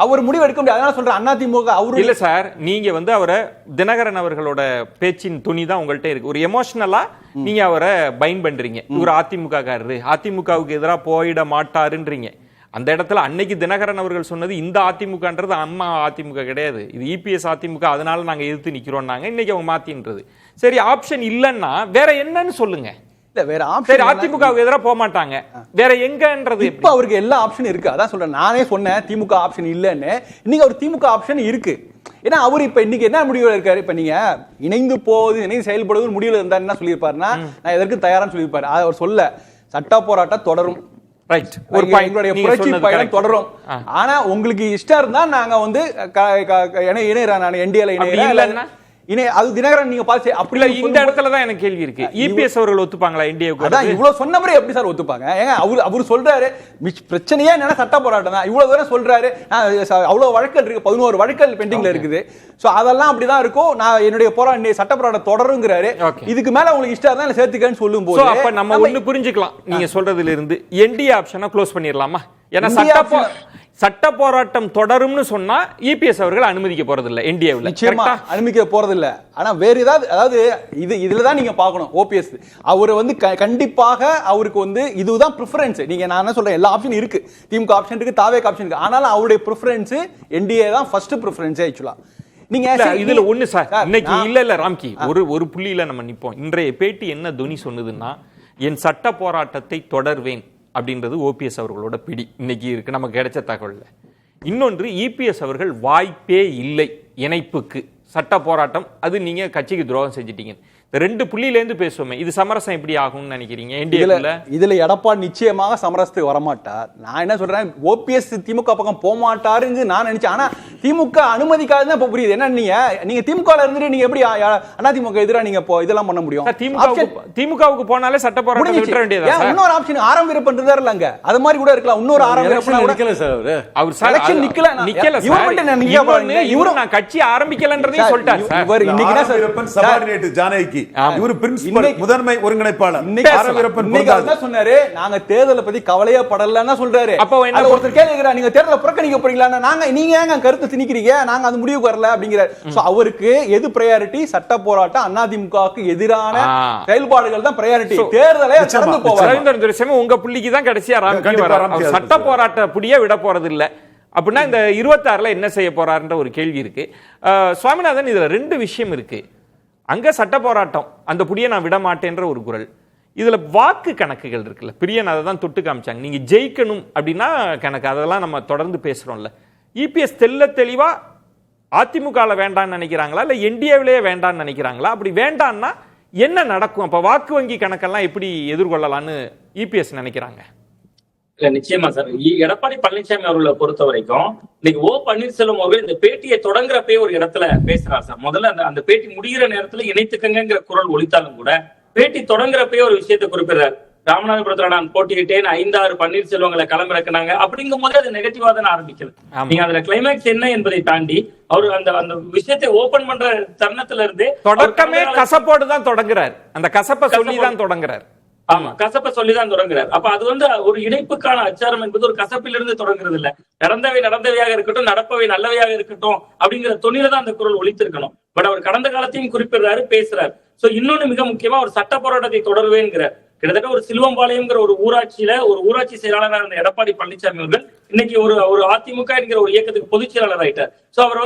அவர் முடிவு எடுக்க முடியாது. அதனால சொல்றேன் அதிமுக அவரு இல்ல சார். நீங்க வந்து அவரை தினகரன் அவர்களோட பேச்சின் துணி தான் உங்கள்கிட்ட இருக்கு. ஒரு எமோஷனலா நீங்க அவரை பைண்ட் பண்றீங்க. இவர் அதிமுக காரரு, அதிமுகவுக்கு எதிராக போயிட மாட்டாருன்றீங்க. அந்த இடத்துல அன்னைக்கு தினகரன் அவர்கள் சொன்னது இந்த அதிமுகன்றது அம்மா அதிமுக கிடையாது, இது இபிஎஸ் அதிமுக, அதனால நாங்க எதிர்த்து நிக்கிறோம். இன்னைக்கு அவங்க மாத்தின்றது. சரி, ஆப்ஷன் இல்லன்னா வேற என்னன்னு சொல்லுங்க. வேற ஆப்ஷன் அதிமுக எதிராக போக மாட்டாங்க, வேற எங்கன்றது? இப்ப அவருக்கு எல்லா ஆப்ஷன் இருக்கு. அதான் சொல்றேன், நானே சொன்னேன் திமுக ஆப்ஷன் இல்லன்னு. இன்னைக்கு அவர் திமுக ஆப்ஷன் இருக்கு. ஏன்னா அவர் இப்ப இன்னைக்கு என்ன முடிவுல இருக்காரு? இப்ப நீங்க இணைந்து போவது, இணைந்து செயல்படுவது முடிவுல இருந்தா என்ன சொல்லியிருப்பாருன்னா, நான் எதற்கு தயாரான்னு சொல்லியிருப்பாரு. அவர் சொல்ல சட்ட போராட்டம் தொடரும், ரைட். ஒரு எங்களுடைய புரட்சி பயணம் தொடரும். ஆனா உங்களுக்கு இஷ்டம் இருந்தா நாங்க வந்து இணையறேன், என்டிஏல இணையறேன். அது தினகரன் நீங்க பாத்து அப்படி இந்த இடத்துல தான் எனக்கு கேள்வி இருக்கு. இபிஎஸ் அவர்கள் ஒத்துப்பாங்களா என்டிஏக்கு? அதான் இவ்வளவு சொன்ன மாதிரி எப்படி சார் ஒத்துப்பாங்க? ஏங்க அவரு சொல்றாரு பிரச்சனையே என்னன்னா சட்ட போராட்டம் தான், இவ்வளவு தூரம் சொல்றாரு. அவ்வளவு வழக்கல் இருக்கு, 11 வழக்கல் பெண்டிங்ல இருக்குது. சோ அதெல்லாம் அப்படிதான் இருக்கும். நான் என்னுடைய சட்ட போராட்டம் தொடருங்கிறாரு. இதுக்கு மேல உங்களுக்கு இஷ்டம் தான் சேர்த்துக்கன்னு சொல்லும் போது அப்ப நம்ம ஒண்ணு புரிஞ்சுக்கலாம். நீங்க சொல்றதுல இருந்து என்டிஏ ஆப்ஷனை க்ளோஸ் பண்ணிடலாமா? ஏன்னா சட்ட போராட்டம் தொடரும்னு சொன்னா இபிஎஸ் அவர்கள் அனுமதிக்க போறது இல்ல, என்டிஏவில் நிச்சயமா அனுமதிக்க போறது இல்ல. ஆனா வேற ஏதாவது, அதாவது இதுலதான் நீங்க பார்க்கணும். ஓபிஎஸ் அவரு வந்து கண்டிப்பாக அவருக்கு வந்து இதுதான் பிரெஃபரன்ஸ். நீங்க நான் என்ன சொல்றேன், எல்லா ஆப்ஷன் இருக்கு, திமுக ஆப்ஷன் இருக்கு, தாவேக ஆப்ஷன் இருக்கு. ஆனாலும் அவருடைய பிரெஃபரன்ஸ் என்டிஏ தான் ஃபர்ஸ்ட் பிரெஃபரன்ஸ். ஆக்சுவலா நீங்க இதுல ஒண்ணு சார், இன்னைக்கு இல்ல ராம்கி ஒரு புள்ளியில நம்ம நிப்போம். இன்றைய பேட்டி என்ன துணி சொன்னதுன்னா, என் சட்ட போராட்டத்தை தொடர்வேன் அப்படின்றது ஓபிஎஸ் அவர்களோட பிடி இன்னைக்கு இருக்கு நமக்கு கிடைச்ச தகவல்ல. இன்னொன்று, இபிஎஸ் அவர்கள் வாய்ப்பே இல்லை இணைப்புக்கு, சட்ட போராட்டம் அது நீங்க கட்சிக்கு துரோகம் செஞ்சிட்டீங்க. இந்த 2 புள்ளியிலேருந்து பேசுவோமே, இது சமரசம் எப்படி ஆகும்னு நினைக்கிறீங்க? இதுல எடப்பாடி நிச்சயமாக சமரசத்துக்கு வரமாட்டார். நான் என்ன சொல்றேன், ஓபிஎஸ் திமுக பக்கம் போக மாட்டாருன்னு நான் நினைச்சேன். ஆனா திமுக அனுமதிக்காதுதான் இப்ப புரியுது. என்ன நீங்க திமுக இருந்துட்டு நீங்க எப்படி அதிமுக எதிராக நீங்க இதெல்லாம் பண்ண முடியும்? திமுகவுக்கு போனாலே சட்ட போராட்டம் விட்டுற வேண்டியதா? இன்னொரு ஆப்ஷன் ஆரம் வீரப்பன் இல்லங்க, அது மாதிரி கூட இருக்கலாம். இன்னொரு ஆரம் வீரப்பன் நிக்கல சார், அவர் நிக்கல. இவரு நான் கட்சி ஆரம்பிக்கலன்றதையும் சொல்லிட்டார் சார். இவர் இன்னைக்கு என்ன வீரப்பன் சபார்டினேட் ஜானகி, இவரு பிரின்சிபல் முதன்மை ஒருங்கிணைப்பாளர். சொன்னாரு நாங்க தேர்தலை பத்தி கவலையே படலன்னா சொல்றாரு. அப்ப ஒருத்தர் கேட்கிறார், நீங்க தேர்தலை புறக்கணிக்க போறீங்களா? நீங்க ஏங்க கருத்து திணிக்கிறீங்க, நாங்க அது முடிவுக்கு வரல அப்படிங்கிறார். அவருக்கு எது பிரையாரிட்டி? சட்ட போராட்டம், அதிமுகவுக்கு எதிரான செயல்பாடுகள் தான் பிரையாரிட்டி. தேர்தலை கடந்து போவார். உங்க புள்ளிக்கு தான் கடைசியா சட்ட போராட்ட புடிய விட போறது இல்ல அப்படின்னா இந்த 26ல என்ன செய்ய போறாருன்ற ஒரு கேள்வி இருக்கு. சுவாமிநாதன், இதுல 2 விஷயம் இருக்கு. அங்க சட்ட போராட்டம், அந்த புடியை நான் விட மாட்டேன்ற ஒரு குரல். இதுல வாக்கு கணக்குகள் இருக்குல்ல, பிரியன் அதை தான் தொட்டு காமிச்சாங்க. நீங்க ஜெயிக்கணும் அப்படின்னா கணக்கு, அதெல்லாம் நம்ம தொடர்ந்து பேசுறோம்ல. இபிஎஸ் தெளிவா அதிமுகல வேண்டான்னு நினைக்கிறாங்களா, இல்ல என்டிஏவிலேயே வேண்டான்னு நினைக்கிறாங்களா? அப்படி வேண்டான்னா என்ன நடக்கும்? அப்ப வாக்கு வங்கி கணக்கெல்லாம் எப்படி எதிர்கொள்ளலாம்னு இபிஎஸ் நினைக்கிறாங்க? இல்ல நிச்சயமா சார், எடப்பாடி பழனிசாமி அவர்களை பொறுத்த வரைக்கும் இன்னைக்கு பன்னீர்செல்வம் அவர்கள் இந்த பேட்டியை தொடங்குறப்பே ஒரு இடத்துல பேசுறாரு சார். முதல்ல அந்த பேட்டி முடிகிற நேரத்துல இணைத்துக்கங்கிற குரல் ஒலித்தாலும் கூட பேட்டி தொடங்குறப்பே ஒரு விஷயத்தை குறிப்பிடுறாரு. ராமநாதபுரத்துல நான் போட்டியிட்டேன், 5-6 பன்னீர்செல்வங்களை களமிறக்குனாங்க அப்படிங்கும் போது அது நெகட்டிவா தான் ஆரம்பிக்கல. நீங்க அதுல கிளைமேக்ஸ் என்ன என்பதை தாண்டி அவரு அந்த விஷயத்தை ஓபன் பண்ற தருணத்துல இருந்தே தொடக்கமே கசப்போடு தான் தொடங்குறாரு, அந்த கசப்பை சொல்லி தான் தொடங்குறாரு. ஆமா, கசப்ப சொல்லிதான் தொடங்குறாரு. அப்ப அது ஒரு இணைப்புக்கான அச்சாரம் என்பது ஒரு கசப்பிலிருந்து தொடங்குறது இல்ல. நடந்தவை நடந்தவையாக இருக்கட்டும், நடப்பவை நல்லவையாக இருக்கட்டும் அப்படிங்கிற தொனில தான் அந்த குரல் ஒலித்திருக்கணும். பட் அவர் கடந்த காலத்தையும் குறிப்பிடுறாரு, பேசுறாரு. சோ இன்னொன்னு மிக முக்கியமா ஒரு சட்ட போராட்டத்தை தொடருவேங்கிற, கிட்டத்தட்ட ஒரு சிலுவம்பாளையம்ங்கிற ஒரு ஊராட்சியில ஒரு ஊராட்சி செயலாளராக இருந்த எடப்பாடி பழனிசாமி அவர்கள் இன்னைக்கு ஒரு அதிமுக என்கிற ஒரு இயக்கத்துக்கு பொதுச் செயலாளர் ஆயிட்டார். சோ அவர்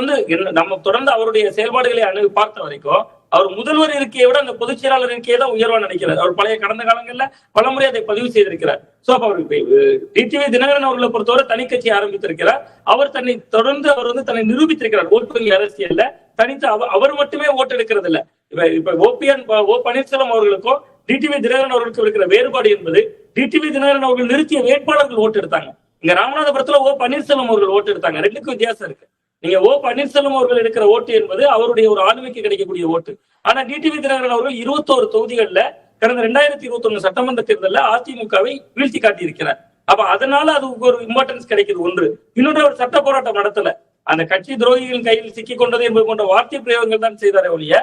நம்ம தொடர்ந்து அவருடைய செயல்பாடுகளை பார்த்த வரைக்கும் அவர் முதல்வர் இருக்கையை விட அந்த பொதுச் செயலாளர் இருக்கையை தான் உயர்வா நினைக்கிறார். அவர் பழைய கடந்த காலங்கள்ல பலமுறை அதை பதிவு செய்திருக்கிறார். சோ அப்ப அவருக்கு டிடிவி தினகரன் அவர்களை பொறுத்தவரை தனி கட்சி ஆரம்பித்திருக்கிறார். அவர் தொடர்ந்து தன்னை நிரூபித்திருக்கிறார். ஓட்டு வங்கி அரசியல்ல தனித்து அவர் மட்டுமே ஓட்டு எடுக்கிறது இல்ல. இப்ப பன்னீர்செல்வம் அவர்களுக்கும் டிடிவி தினகரன் அவர்களுக்கு இருக்கிற வேறுபாடு என்பது, டிடிவி தினகரன் அவர்கள் நிறுத்திய வேட்பாளர்கள் ஓட்டு எடுத்தாங்க. இங்க ராமநாதபுரத்துல பன்னீர்செல்வம் அவர்கள் ஓட்டு எடுத்தாங்க. 2க்கும் வித்தியாசம் இருக்கு. நீங்க பன்னீர்செல்வம் அவர்கள் எடுக்கிற ஓட்டு என்பது அவருடைய ஒரு ஆளுமைக்கு கிடைக்கக்கூடிய ஓட்டு. ஆனா டிடிவி தினகரன் அவர்கள் 21 தொகுதிகள்ல கடந்த 2021 சட்டமன்ற தேர்தலில் அதிமுகவை வீழ்த்தி காட்டியிருக்கிறார். அப்ப அதனால அதுக்கு ஒரு இம்பார்ட்டன்ஸ் கிடைக்குது. ஒன்று. இன்னொன்று, அவர் சட்ட போராட்டம் நடத்தல. அந்த கட்சி துரோகிகளின் கையில் சிக்கிக் கொண்டது என்பது போன்ற வார்த்தை பிரயோகங்கள் தான் செய்தாரே ஒழிய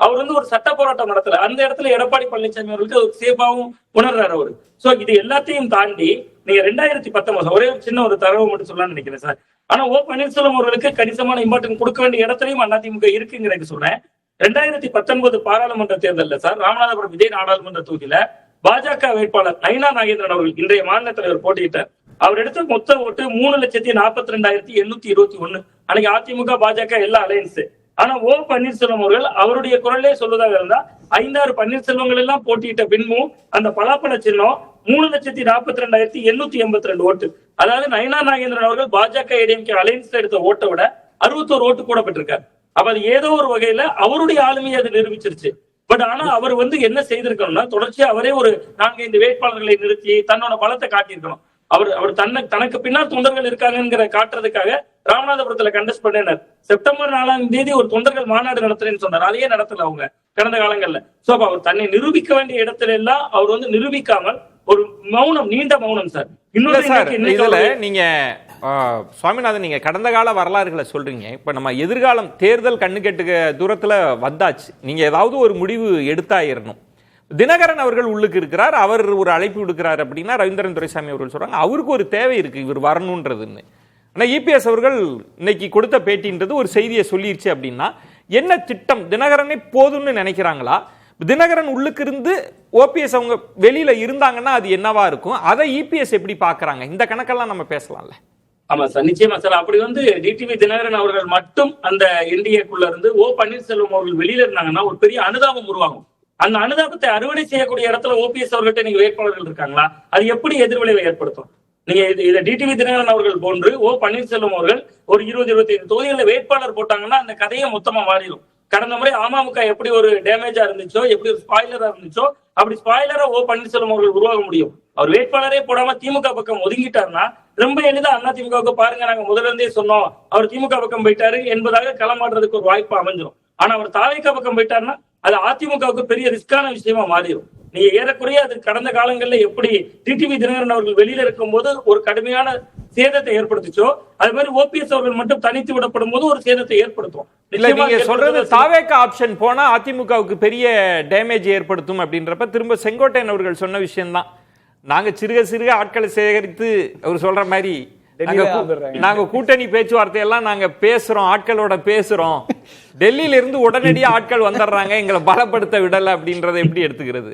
அவர் ஒரு சட்ட போராட்டம் நடத்தல. அந்த இடத்துல எடப்பாடி பழனிசாமி அவர்களுக்கு சேஃபாவும் உணர்றாரு அவரு. சோ இது எல்லாத்தையும் தாண்டி நீங்க 2019 ஒரே சின்ன ஒரு தரவு மட்டும் சொல்லலாம்னு நினைக்கிறேன் சார். ஆனா பன்னீர்செல்வம் அவர்களுக்கு கணிசமான இம்பார்ட்டன்ஸ் கொடுக்க வேண்டிய இடத்துலயும் அதிமுக இருக்குங்கிறது சொல்றேன். 2019 பாராளுமன்ற தேர்தலில் சார், ராமநாதபுரம் விஜய் நாடாளுமன்ற தொகுதியில பாஜக வேட்பாளர் நயினா நாகேந்திரன் அவர்கள் இன்றைய மாநில தலைவர் போட்டியிட்டார். அவர் எடுத்த மொத்த ஓட்டு 3,42,821. அன்னைக்கு அதிமுக பாஜக எல்லா அலையன்ஸ். ஆனா பன்னீர்செல்வம் அவர்கள் அவருடைய குரலே சொல்வதாக இருந்தா 5-6 பன்னீர்செல்வங்கள் எல்லாம் போட்டியிட்ட பின்பும் அந்த பலாப்பழ சின்னம் 3,42,882 ஓட்டு. அதாவது நயினா நாகேந்திரன் அவர்கள் பாஜக ஏடிஎம்கே அலையன்ஸ் எடுத்த ஓட்டை விட 61 ஓட்டு கூட பெற்றிருக்காரு. அப்ப அது ஏதோ ஒரு வகையில அவருடைய ஆளுமையை அது நிரூபிச்சிருச்சு. பட் ஆனா அவர் என்ன செய்திருக்கணும்னா, தொடர்ச்சியா அவரே ஒரு 4-5 வேட்பாளர்களை நிறுத்தி தன்னோட பலத்தை காட்டியிருக்கணும். அவர் தனக்கு பின்னால் தொண்டர்கள் இருக்காங்கிற காட்டுறதுக்காக ராமநாதபுரத்துல கண்டெஸ்ட் பண்ணினார். செப்டம்பர் 4ஆம் தேதி ஒரு தொண்டர்கள் மாநாடு நடத்துறேன்னு சொன்னார். அதையே நடத்தல அவங்க கடந்த காலங்கள்ல. சோ அப்ப அவர் தன்னை நிரூபிக்க வேண்டிய இடத்துல எல்லாம் அவர் வந்து நிரூபிக்காமல் ஒரு மௌனம், நீண்ட மௌனம் சார். இதுல நீங்க சுவாமிநாதன், நீங்க கடந்த கால வரலாறுகளை சொல்றீங்க. இப்ப நம்ம எதிர்காலம் தேர்தல் கண்ணுக்கெட்டு தூரத்துல வந்தாச்சு. நீங்க ஏதாவது ஒரு முடிவு எடுத்தாயிரணும். தினகரன் அவர்கள் உள்ளுக்கு இருக்கிறார், அவர் ஒரு அழைப்பு விடுக்கிறார் அப்படின்னா ரவீந்திரன் துரைசாமி அவர்கள் சொல்றாங்க அவருக்கு ஒரு தேவை இருக்கு இவர் வரணும்ன்றதுன்னு. ஆனா இபிஎஸ் அவர்கள் இன்னைக்கு கொடுத்த பேட்டின்றது ஒரு செய்தியை சொல்லிருச்சு அப்படின்னா என்ன திட்டம்? தினகரனே போதும்னு நினைக்கிறாங்களா? தினகரன் உள்ளுக்கு இருந்து ஓபிஎஸ் அவங்க வெளியில இருந்தாங்கன்னா அது என்னவா இருக்கும்? அதை இபிஎஸ் எப்படி பாக்குறாங்க? இந்த கணக்கெல்லாம் நம்ம பேசலாம்ல. ஆமா சார், நிச்சயமா சார். அப்படி வந்து டிடிவி தினகரன் அவர்கள் மட்டும் அந்த என்டிஏக்குள்ள இருந்து ஓ பன்னீர்செல்வம் அவர்கள் வெளியில இருந்தாங்கன்னா ஒரு பெரிய அனுதாபம் உருவாகும். அந்த அனுதாபத்தை அறுவடை செய்யக்கூடிய இடத்துல ஓபிஎஸ் அவர்கள்ட்ட நீங்க வேட்பாளர்கள் இருக்காங்களா? அது எப்படி எதிர்விளைவை ஏற்படுத்தும்? நீங்க இதை டிடிவி தினகரன் அவர்கள் போன்று ஓ பன்னீர்செல்வம் அவர்கள் ஒரு 20-25 தொகுதிகளில் வேட்பாளர் போட்டாங்கன்னா அந்த கதையை மொத்தமா மாறிடும். கடந்த முறை அமமுக எப்படி ஒரு டேமேஜா இருந்துச்சோ, எப்படி ஒரு ஸ்பாயிலரா இருந்துச்சோ, அப்படி ஸ்பாயிலரா ஓ பன்னீர்செல்வம் அவர்கள் உருவாக முடியும். அவர் வேட்பாளரே போடாம திமுக பக்கம் ஒதுங்கிட்டாருன்னா ரொம்ப எளிதா அதிமுகவுக்கு பாருங்க நாங்க முதல்ல இருந்தே சொன்னோம் அவர் திமுக பக்கம் போயிட்டாரு என்பதாக களமாடுறதுக்கு ஒரு வாய்ப்பு அமைஞ்சிடும். ஆனா அவர் தாவேகா பக்கம் போயிட்டாருன்னா அது அதிமுகவுக்கு பெரிய ரிஸ்கான விஷயமா மாறிடும். நீங்க ஏறக்குறைய அது கடந்த காலங்கள்ல எப்படி டிடிவி தினகரன் அவர்கள் வெளியில இருக்கும் போது ஒரு கடுமையான சேதத்தை ஏற்படுத்துச்சோ, அது மாதிரி ஓபிஎஸ் அவர்கள் மட்டும் தனித்து விடப்படும் போது ஒரு சேதத்தை ஏற்படுத்தும். இல்ல நீங்க சொல்றது தாவேகா ஆப்ஷன் போனா அதிமுகவுக்கு பெரிய டேமேஜ் ஏற்படுத்தும் அப்படின்றப்ப திரும்ப செங்கோட்டையன் அவர்கள் சொன்ன விஷயம் தான். நாங்க சிறுக ஆட்களை சேகரித்து அவர் சொல்ற மாதிரி நாங்க கூட்டணி பேச்சுவார்த்தை எல்லாம் நாங்க பேசுறோம், ஆட்களோட பேசுறோம். டெல்லியில இருந்து உடனடியா ஆட்கள் வந்துடுறாங்க, எங்களை பலப்படுத்த விடல அப்படின்றத எப்படி எடுத்துக்கிறது?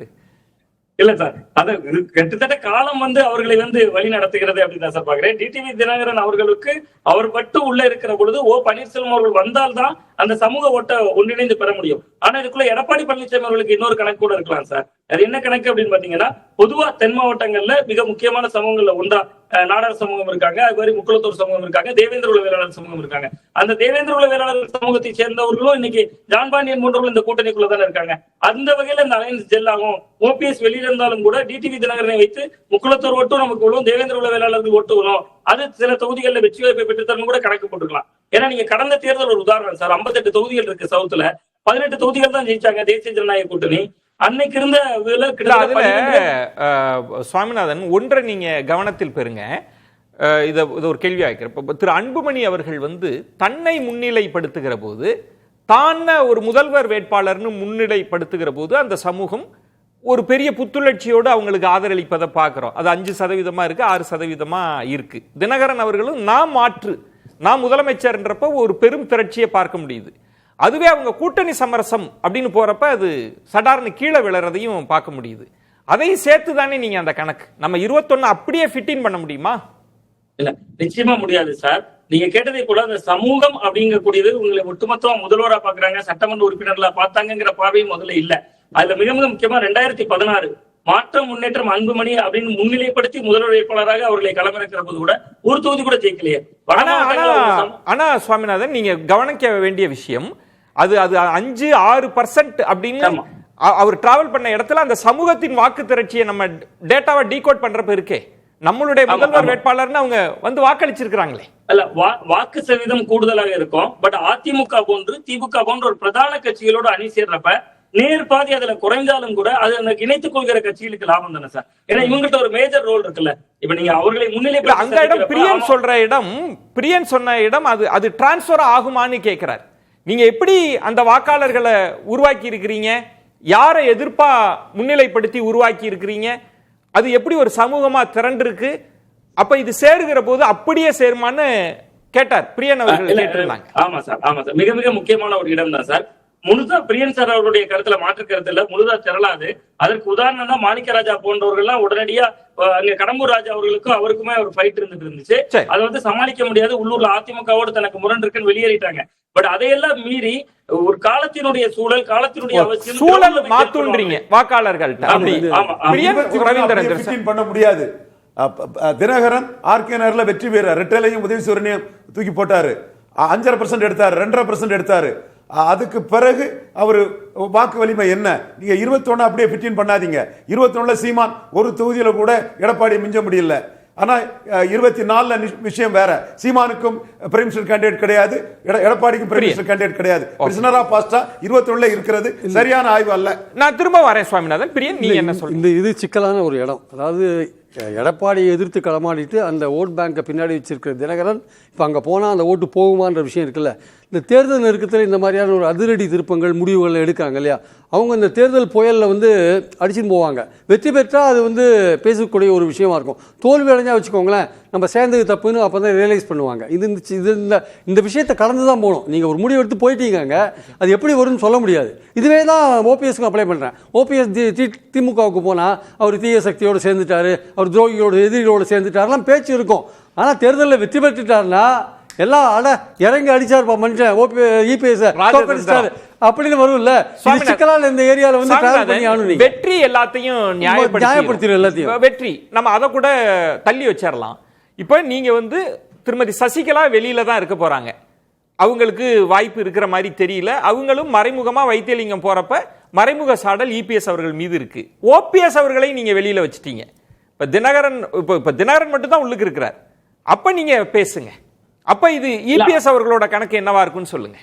இல்ல சார், அது கிட்டத்தட்ட காலம் வந்து அவர்களை வந்து வழி நடத்துகிறது அப்படின்னு தான் சார் பாக்குறேன். டிடிவி தினகரன் அவர்களுக்கு அவர் மட்டும் உள்ள இருக்கிற பொழுது ஓ பன்னீர்செல்வம் அவர்கள் வந்தால்தான் அந்த சமூக ஓட்டை ஒன்றிணைந்து பெற முடியும். ஆனா இதுக்குள்ள எடப்பாடி பழனிசாமி அவர்களுக்கு இன்னொரு கணக்கு கூட இருக்கலாம் சார். அது என்ன கணக்கு அப்படின்னு பாத்தீங்கன்னா, பொதுவா தென் மாவட்டங்கள்ல மிக முக்கியமான சமூகங்கள்ல ஒன்றா நாடார் சமூகம் இருக்காங்க, அது மாதிரி முக்குளத்தூர் சமூகம் இருக்காங்க, தேவேந்திர உள்ள வேளாளர் சமூகம் இருக்காங்க. அந்த தேவேந்திர உள்ள வேளாளர் சமூகத்தை சேர்ந்தவர்களும் இன்னைக்கு ஜான் பாண்டியன் போன்றவர்கள் இந்த கூட்டணிக்குள்ள தானே இருக்காங்க. அந்த வகையில இந்த அலையன்ஸ் ஜெல் ஆகும். ஓபிஎஸ் வெளியில இருந்தாலும் கூட டிடிவி தினகரனை வைத்து முக்குளத்தூர் ஓட்டும் நமக்கு விழும், தேவேந்திர உள்ள வேளாளர்கள் ஓட்டு விழும். அது சில தொகுதிகளில் வெற்றி வாய்ப்பை பெற்றுத்தரணும் கூட கணக்கு போட்டுக்கலாம். ஏன்னா நீங்க கடந்த தேர்தல் ஒரு உதாரணம் சார். 58 தொகுதிகள் இருக்கு சவுத்துல, 18 தொகுதிகள் தான் ஜெயிச்சாங்க தேசிய ஜனநாயக கூட்டணி. அன்னைக்கு இருந்த சுவாமிநாதன் ஒன்றை நீங்க கவனத்தில் பெறுங்க. இதை ஒரு கேள்வி ஆகிறப்ப திரு அன்புமணி அவர்கள் வந்து தன்னை முன்னிலைப்படுத்துகிற போது, தான் ஒரு முதல்வர் வேட்பாளர்னு முன்னிலைப்படுத்துகிற போது அந்த சமூகம் ஒரு பெரிய புத்துணர்ச்சியோடு அவங்களுக்கு ஆதரளிப்பதை பார்க்கிறோம். அது 5% இருக்கு, 6% இருக்கு. தினகரன் அவர்களும் நான் முதலமைச்சர்ன்றப்ப ஒரு பெரும் திரட்சியை பார்க்க முடியுது. அதுவே அவங்க கூட்டணி சமரசம் அப்படின்னு போறப்ப அது சடார்னு கீழே விழறதையும் பார்க்க முடியுது. அதையும் சேர்த்து தானே நீங்க அந்த கணக்கு நம்ம 21 அப்படியே ஃபிட்டின் பண்ண முடியுமா? இல்ல, நிச்சயமா முடியாது சார். நீங்க கேட்டதை கூட அந்த சமூகம் அப்படிங்கக்கூடியது உங்களை ஒட்டுமொத்தமா முதல்வரா பாக்குறாங்க, சட்டமன்ற உறுப்பினர்களா பார்த்தாங்கிற பார்வையும் முதல்ல இல்ல. அதுல மிக மிக முக்கியமா 2016 மாற்றம் முன்னேற்றம் அன்புமணி அப்படின்னு முன்னிலைப்படுத்தி முதல்வர் வேட்பாளராக அவர்களை களமிறக்கிற போது கூட ஒரு தொகுதி கூட ஜெயிக்கலையே. ஆனா சுவாமிநாதன், நீங்க கவனிக்க வேண்டிய விஷயம் அது 5-6% அப்படின்னு அவர் டிராவல் பண்ண இடத்துல அந்த சமூகத்தின் வாக்கு திரட்சியை நம்ம டேட்டாவை டீகோட் பண்றப்ப இருக்கே, நம்மளுடைய முதல்வர் வேட்பாளர்னு அவங்க வந்து வாக்களிச்சிருக்காங்களே. அல்ல, வாக்கு சதவீதம் கூடுதலாக இருக்கும். பட் அதிமுக போன்று திமுக போன்ற ஒரு பிரதான கட்சிகளோட அணி சேர்றப்ப நேர் பாதி அதுல குறைந்தாலும் கூட அது அந்த இணைத்துக் கொள்கிற கட்சிகளுக்கு லாபம் தானே சார். ஏன்னா இவங்ககிட்ட ஒரு மேஜர் ரோல் இருக்குல்ல. இப்ப நீங்க அவர்களை முன்னிலை அந்த இடம் பிரியன் சொன்ன இடம் அது டிரான்ஸ்பர் ஆகுமான்னு கேட்கிறார். நீங்க எப்படி அந்த வாக்காளர்களை உருவாக்கி இருக்கிறீங்க, யாரை எதிர்ப்பா முன்னிலைப்படுத்தி உருவாக்கி இருக்கிறீங்க, அது எப்படி ஒரு சமூகமா திரண்டு இருக்கு, அப்ப இது சேருகிற போது அப்படியே சேருமான்னு கேட்டார் பிரியன் அவர்கள் கேட்டிருந்தாங்க. ஆமா சார், மிக மிக முக்கியமான ஒரு இடம் தான் சார். முழுதா பிரியன் சார் அவருடைய கருத்துல மாற்று கருத்து இல்ல, முழுதா திரளாது. அதற்கு உதாரணம் தான் மாணிக்கராஜா போன்றவர்கள் எல்லாம் உடனடியா அங்க கடம்பூர் ராஜா அவர்களுக்கும் அவருக்குமே ஒரு ஃபைட் இருந்துச்சு. அதை வந்து சமாளிக்க முடியாது, உள்ளூர்ல அதிமுகவோடு தனக்கு முரண் இருக்குன்னு வெளியேறிட்டாங்க. பட் அதையெல்லாம் மீறி ஒரு காலத்தினுடைய சூழல், காலத்தினுடைய அவசியம் சூழல் மாத்துன்றீங்க வாக்காளர்கள் பண்ண முடியாது. தினகரன் ஆர்கேனர்ல வெற்றி பெற ரெட்டலையும் உதயசூரனையும் தூக்கி போட்டாரு, 5.5% எடுத்தாரு, 2.5% எடுத்தாரு. அதுக்கு பிறகு அவர் வாக்கு வலிமை என்ன? நீங்க 21 அப்படியே 15 பண்ணாதீங்க. 21 சீமான் ஒரு தொகுதியில கூட எடப்பாடி மிஞ்ச முடியல. ஆனா 24 விஷயம் வேற. சீமானுக்கும் பிரைம் கேண்டிடேட் கிடையாது, எடப்பாடிக்கும் பிரைம் கேண்டிடேட் கிடையாது. பிரிசனரா பாஸ்டா 21 இருக்கிறது சரியான ஆய்வு அல்ல. நான் திரும்ப வரேன் சுவாமிநாதன். பிரியன் நீங்க என்ன சொல்றீங்க? இது சிக்கலான ஒரு இடம். அதாவது எடப்பாடியை எதிர்த்து களமாடிட்டு அந்த ஓட் பேங்கை பின்னாடி வச்சிருக்கிற தினகரன் இப்போ அங்கே போனால் அந்த ஓட்டு போகுமான்ற விஷயம் இருக்குல்ல. இந்த தேர்தல் நெருக்கத்தில் இந்த மாதிரியான ஒரு அதிரடி திருப்பங்கள் முடிவுகள் எடுக்கிறாங்க இல்லையா, அவங்க இந்த தேர்தல் புயலில் வந்து அடிச்சுன்னு போவாங்க. வெற்றி பெற்றால் அது வந்து பேசக்கூடிய ஒரு விஷயமா இருக்கும். தோல்வி அடைஞ்சா வச்சுக்கோங்களேன், நம்ம சேர்ந்தது தப்புன்னு அப்போ தான் ரியலைஸ் பண்ணுவாங்க. இந்த விஷயத்தை கடந்து தான் போகணும். நீங்கள் ஒரு முடிவு எடுத்து போயிட்டீங்க, அது எப்படி வரும்னு சொல்ல முடியாது. இதுவே தான் ஓபிஎஸ்க்கு அப்ளை பண்ணுறேன். ஓபிஎஸ் திமுகவுக்கு போனால் அவர் தீய சக்தியோடு சேர்ந்துட்டாரு, அவர் துரோகியோடு எதிரியோடு சேர்ந்துட்டாருலாம் பேச்சு இருக்கும். ஆனால் தேர்தலில் வெற்றி பெற்றுட்டாருன்னா எல்லாம் இறங்கி அடிச்சாருப்பா மனுஷன் இபிஎஸ் அப்படின்னு வரும்ல. சிக்கலான இந்த ஏரியால வந்து டிராவல் பண்ணி ஆகணும். வெற்றி எல்லாத்தையும் நியாயப்படுத்திடும் எல்லாத்தையும். வெற்றி நம்ம அதை கூட தள்ளி வச்சிடலாம். இப்போ நீங்க வந்து திருமதி சசிகலா வெளியில தான் இருக்க போறாங்க. அவங்களுக்கு வாய்ப்பு இருக்கிற மாதிரி தெரியல. அவங்களும் மறைமுகமா வைத்தியலிங்கம் போறப்ப மறைமுக சாடல் இபிஎஸ் அவர்கள் மீது இருக்கு. ஓபிஎஸ் அவர்களை நீங்க வெளியில வச்சுட்டீங்க. இப்ப தினகரன் மட்டும் தான் உள்ளுக்கு இருக்கிறார். அப்ப நீங்க பேசுங்க. அப்ப இது இபிஎஸ் அவர்களோட கணக்கு என்னவா இருக்குன்னு சொல்லுங்க.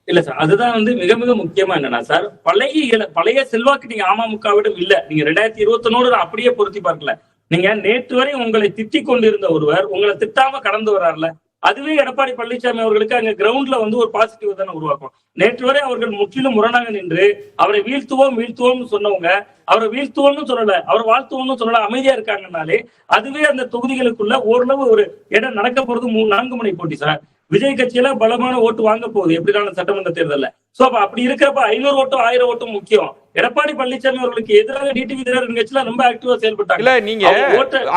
இல்ல சார், அதுதான் வந்து மிக மிக முக்கியமா என்னன்னா சார், பழைய செல்வாக்கு நீங்க அமமுகவிடம் இல்ல. நீங்க 2021 அப்படியே பொருத்தி பார்க்கல. நீங்க நேற்று வரை உங்களை திட்டிக் கொண்டிருந்த ஒருவர் உங்களை திட்டாம கடந்து வர்றாருல, அதுவே எடப்பாடி பழனிசாமி அவர்களுக்கு அங்க கிரவுண்ட்ல வந்து ஒரு பாசிட்டிவ் தானே உருவாக்கும். நேற்று வரை அவர்கள் முற்றிலும் முரணாக நின்று அவரை வீழ்த்துவோம் சொன்னவங்க அவரை வீழ்த்துவோம்னு சொல்லல, அவர் வாழ்த்துவோம்னு சொல்லல, அமைதியா இருக்காங்கன்னாலே அதுவே அந்த தொகுதிகளுக்குள்ள ஓரளவு ஒரு இடம் நடக்க போறது 4 முனை போட்டி சார். விஜய் கட்சியில பலமான ஓட்டு வாங்க போகுது எப்படினால சட்டமன்ற தேர்தலில். சோ அப்படி இருக்கிறப்ப 500 ஓட்டும் 1000 ஓட்டும் முக்கியம். எடப்பாடி பழனிசாமி அவர்களுக்கு எதிராக டிடிவி தினகரன் கட்சியில ரொம்ப ஆக்டிவா செயல்பட்டாங்க. இல்ல நீங்க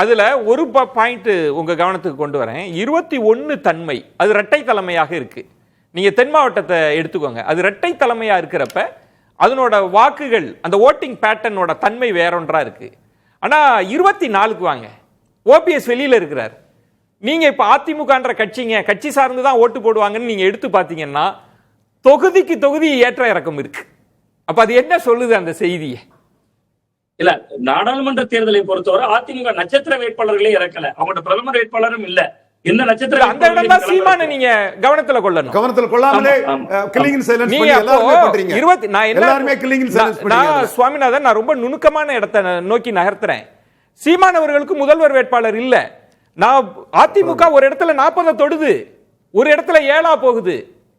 அதுல ஒரு பாயிண்ட் உங்க கவனத்துக்கு கொண்டு வரேன். 21 தன்மை அது இரட்டை தலைமையாக இருக்கு. நீங்க தென் மாவட்டத்தை எடுத்துக்கோங்க. அது இரட்டை தலைமையா இருக்கிறப்ப அதனோட வாக்குகள் அந்த ஓட்டிங் பேட்டர்னோட தன்மை வேற ஒன்றா இருக்கு. ஆனா 24க்கு வாங்க, ஓபிஎஸ் வெளியில இருக்கிறார். நீங்க இப்ப அதிமுகன்ற கட்சி சார்ந்துதான் ஓட்டு போடுவாங்கன்னு நீங்க எடுத்து பாத்தீங்கன்னா தொகுதிக்கு தொகுதி ஏற்ற இறக்கம் இருக்கு. அப்ப அது என்ன சொல்லுது அந்த செய்தியை? இல்ல, நாடாளுமன்ற தேர்தலை பொறுத்தவரை அதிமுக நட்சத்திர வேட்பாளர்களே இறக்கல, அவங்களோட பிரதமர் வேட்பாளரும் இல்ல. எந்த நட்சத்திர அந்த இடம் தான் சீமான நீங்க கவனத்துல கொள்ளணும். கவனத்துல கொள்ளாமலே கில்லிங் சைலன்ஸ் பண்ணி எல்லாரும் பண்றீங்க. 20 நான் எல்லாரும் கில்லிங் சைலன்ஸ் பண்ணீங்க. சுவாமிநாதன், நான் ரொம்ப நுணுக்கமான இடத்தை நோக்கி நகர்த்துறேன். சீமான் அவர்களுக்கு முதல்வர் வேட்பாளர் இல்ல. நான் அதிமுக ஒரு இடத்துல 40 தொடுது, ஒரு இடத்துல 7 போகுது,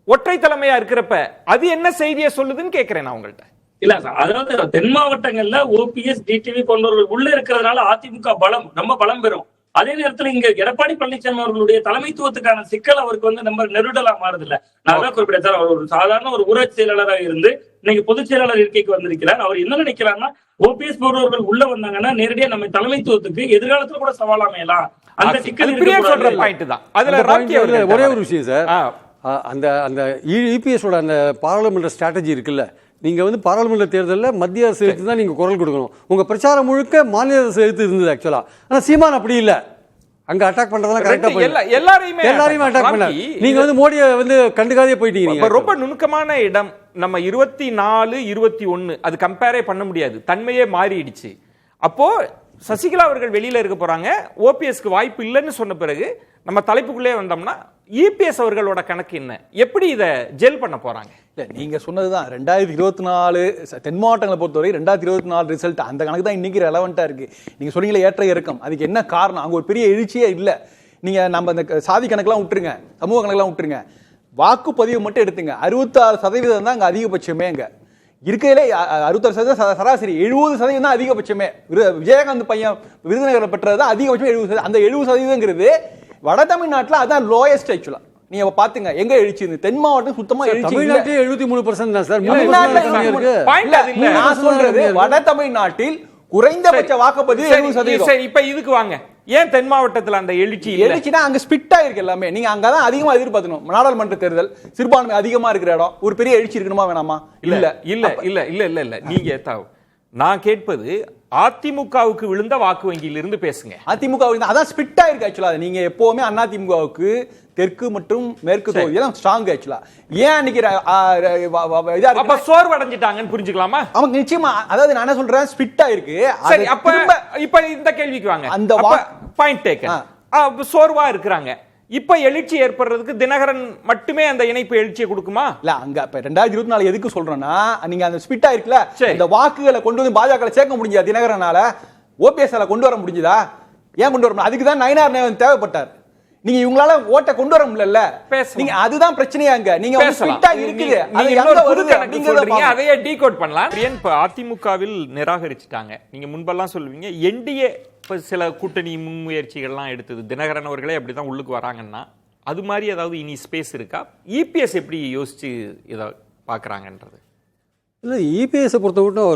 ஒற்றை தலைமையா இருக்கிறப்ப அது என்ன செய்தியை சொல்லுதுன்னு கேட்கிறேன் நான் உங்கள்ட்ட. இல்ல சார், அதாவது தென் மாவட்டங்கள்ல ஓபிஎஸ் டிடிவி போன்றவர்கள் உள்ள இருக்கிறதுனால அதிமுக ரொம்ப பலம் பெறும். அதே நேரத்துல இங்க எடப்பாடி பழனிசாமி அவர்களுடைய தலைமைத்துவத்துக்கான சிக்கல் அவருக்கு வந்து நம்ம நெருடலா மாறுது இல்ல. நான் அதான் குறிப்பிட்டேன் சார், அவர் ஒரு சாதாரண ஒரு ஊராட்சி செயலாளராக இருந்து இன்னைக்கு பொதுச் செயலாளர் இருக்கைக்கு வந்திருக்கிறார். அவர் என்ன நினைக்கிறாருன்னா, ஓபிஎஸ் போன்றவர்கள் உள்ள வந்தாங்கன்னா நேரடியா நம்ம தலைமைத்துவத்துக்கு எதிர்காலத்துல கூட சவால் அமையலாம். அந்த சிக்கல் சொல்ற பாயிண்ட் தான். அதுல ஒரே ஒரு விஷயம் சார், அந்த இபிஎஸோட அந்த பாராளுமன்ற ஸ்ட்ராட்டஜி இருக்குல்ல, நீங்கள் வந்து பாராளுமன்ற தேர்தலில் மத்திய அரசு எடுத்து தான் நீங்கள் குரல் கொடுக்கணும். உங்கள் பிரச்சாரம் முழுக்க மாநில அரசு எடுத்து இருந்தது ஆக்சுவலாக. ஆனால் சீமான் அப்படி இல்லை, அங்கே அட்டாக் பண்ணுறதெல்லாம் கரெக்டாக எல்லாரையுமே அட்டாக் பண்ண. நீங்கள் வந்து மோடியை வந்து கண்டுக்காதே போயிட்டீங்க. ரொம்ப நுணுக்கமான இடம். நம்ம 24, 21 அது கம்பேரே பண்ண முடியாது, தன்மையே மாறிடுச்சு. அப்போ சசிகலா அவர்கள் வெளியில இருக்க போறாங்க, ஓபிஎஸ்க்கு வாய்ப்பு இல்லைன்னு சொன்ன பிறகு நம்ம தலைப்புக்குள்ளே வந்தோம்னா இபிஎஸ் அவர்களோட கணக்கு என்ன, எப்படி இதை ஜெல் பண்ண போறாங்க? இல்ல, நீங்க சொன்னதுதான் 2024 தென் மாவட்டங்களை பொறுத்தவரை 2024 ரிசல்ட் அந்த கணக்கு தான் இன்னைக்கு ரெலவெண்டா இருக்கு. நீங்க சொன்னீங்களே ஏற்ற இறக்கம், அதுக்கு என்ன காரணம்? அங்க ஒரு பெரிய எழுச்சியே இல்லை. நீங்க நம்ம இந்த சாதி கணக்கெல்லாம் விட்டுருங்க, சமூக கணக்கெல்லாம் விட்டுருங்க, வாக்குப்பதிவு மட்டும் எடுத்துங்க. 66% தான் அங்க அதிகபட்சமே. அங்க இருக்கிறதுலே 66% சராசரி, 70% தான் அதிகபட்சமே. விஜயகாந்த் பையன் விருதுநகர் பெற்றதுதான் அதிகபட்சம் 70%. அந்த 70% வட தமிழ்நாட்டுல அதான் லோயஸ்ட் ஆக்சுவலா. நீங்க பாத்துங்க எங்க எழுச்சி தென் மாவட்டம் சுத்தமா எழுச்சி. தமிழ்நாட்டில் 73% தான் சார். நான் சொல்றது வட தமிழ்நாட்டில் குறைந்தபட்ச வாக்குப்பதிவு 70%. இப்ப இதுக்கு வாங்க, ஏன் தென் மாவட்டத்தில் அந்த எழுச்சினா அங்க ஸ்பிட் ஆயிருக்கு எல்லாமே. நீங்க அங்கதான் அதிகமா எதிர்பார்க்கணும். நாடாளுமன்ற தேர்தல் சிறுபான்மை அதிகமா இருக்கிற இடம், ஒரு பெரிய எழுச்சி இருக்கணுமா வேணாமா? இல்ல இல்ல இல்ல இல்ல இல்ல இல்ல நீங்க நான் கேட்பது அதிமுகவுக்கு விழுந்த வாக்கு வங்கியிலிருந்து பேசுங்க. அதிமுக அதான் ஸ்பிட் ஆயிருக்கு ஆக்சுவலா. நீங்க எப்பவுமே அதிமுகவுக்கு தெற்கு மற்றும் மேற்கு தொகுதியெல்லாம் ஸ்ட்ராங் ஆக்சுவலா. ஏன் அன்னைக்கு அப்ப சோர்வடைஞ்சிட்டாங்கன்னு புரிஞ்சுக்கலாமா? அவங்க நிச்சயமா, அதாவது நான் என்ன சொல்றேன், ஸ்பிட் ஆயிருக்கு. இப்ப இந்த கேள்விக்கு வாங்க. அந்த பாயிண்ட் டேக்கன். சோர்வா இருக்கிறாங்க. இப்ப எழுச்சி ஏற்படுறதுக்கு தினகரன் மட்டுமே அந்த இணைப்பு எழுச்சியை கொடுக்குமா? இல்ல அங்க இப்ப 2024 எதுக்கு சொல்றேன்னா, நீங்க அந்த ஸ்பிட்டா இருக்குல்ல, இந்த வாக்குகளை கொண்டு வந்து பாஜக சேர்க்க முடிஞ்சா தினகரனால? ஓபிஎஸ்ஆல கொண்டு வர முடிஞ்சதா? ஏன் கொண்டு வர? அதுக்கு தான் நயினார் நாகேந்திரன் தேவைப்பட்டார். நீங்க இவங்களால ஓட்ட கொண்டு வர முடியல. நீங்க அதுதான் பிரச்சனையா அங்க. நீங்க ஸ்பிட்டா இருக்குது, அது எங்க வருது அப்படிங்கறத அதையே டீகோட் பண்ணலாம். இப்ப அதிமுகவில் நிராகரிச்சிட்டாங்க. நீங்க முன்பெல்லாம் சொல்லுவீங்க என்டிஏ சில கூட்டணி முன்முயற்சிகள்லாம் எடுத்தது, தினகரன் அவர்களே அப்படிதான் உள்ளுக்கு வராங்கன்னா, அது மாதிரி ஏதாவது இனி ஸ்பேஸ் இருக்கா? இபிஎஸ் எப்படி யோசிச்சு இதை பாக்குறாங்கன்றது இல்லை. இபிஎஸை பொறுத்த மட்டும்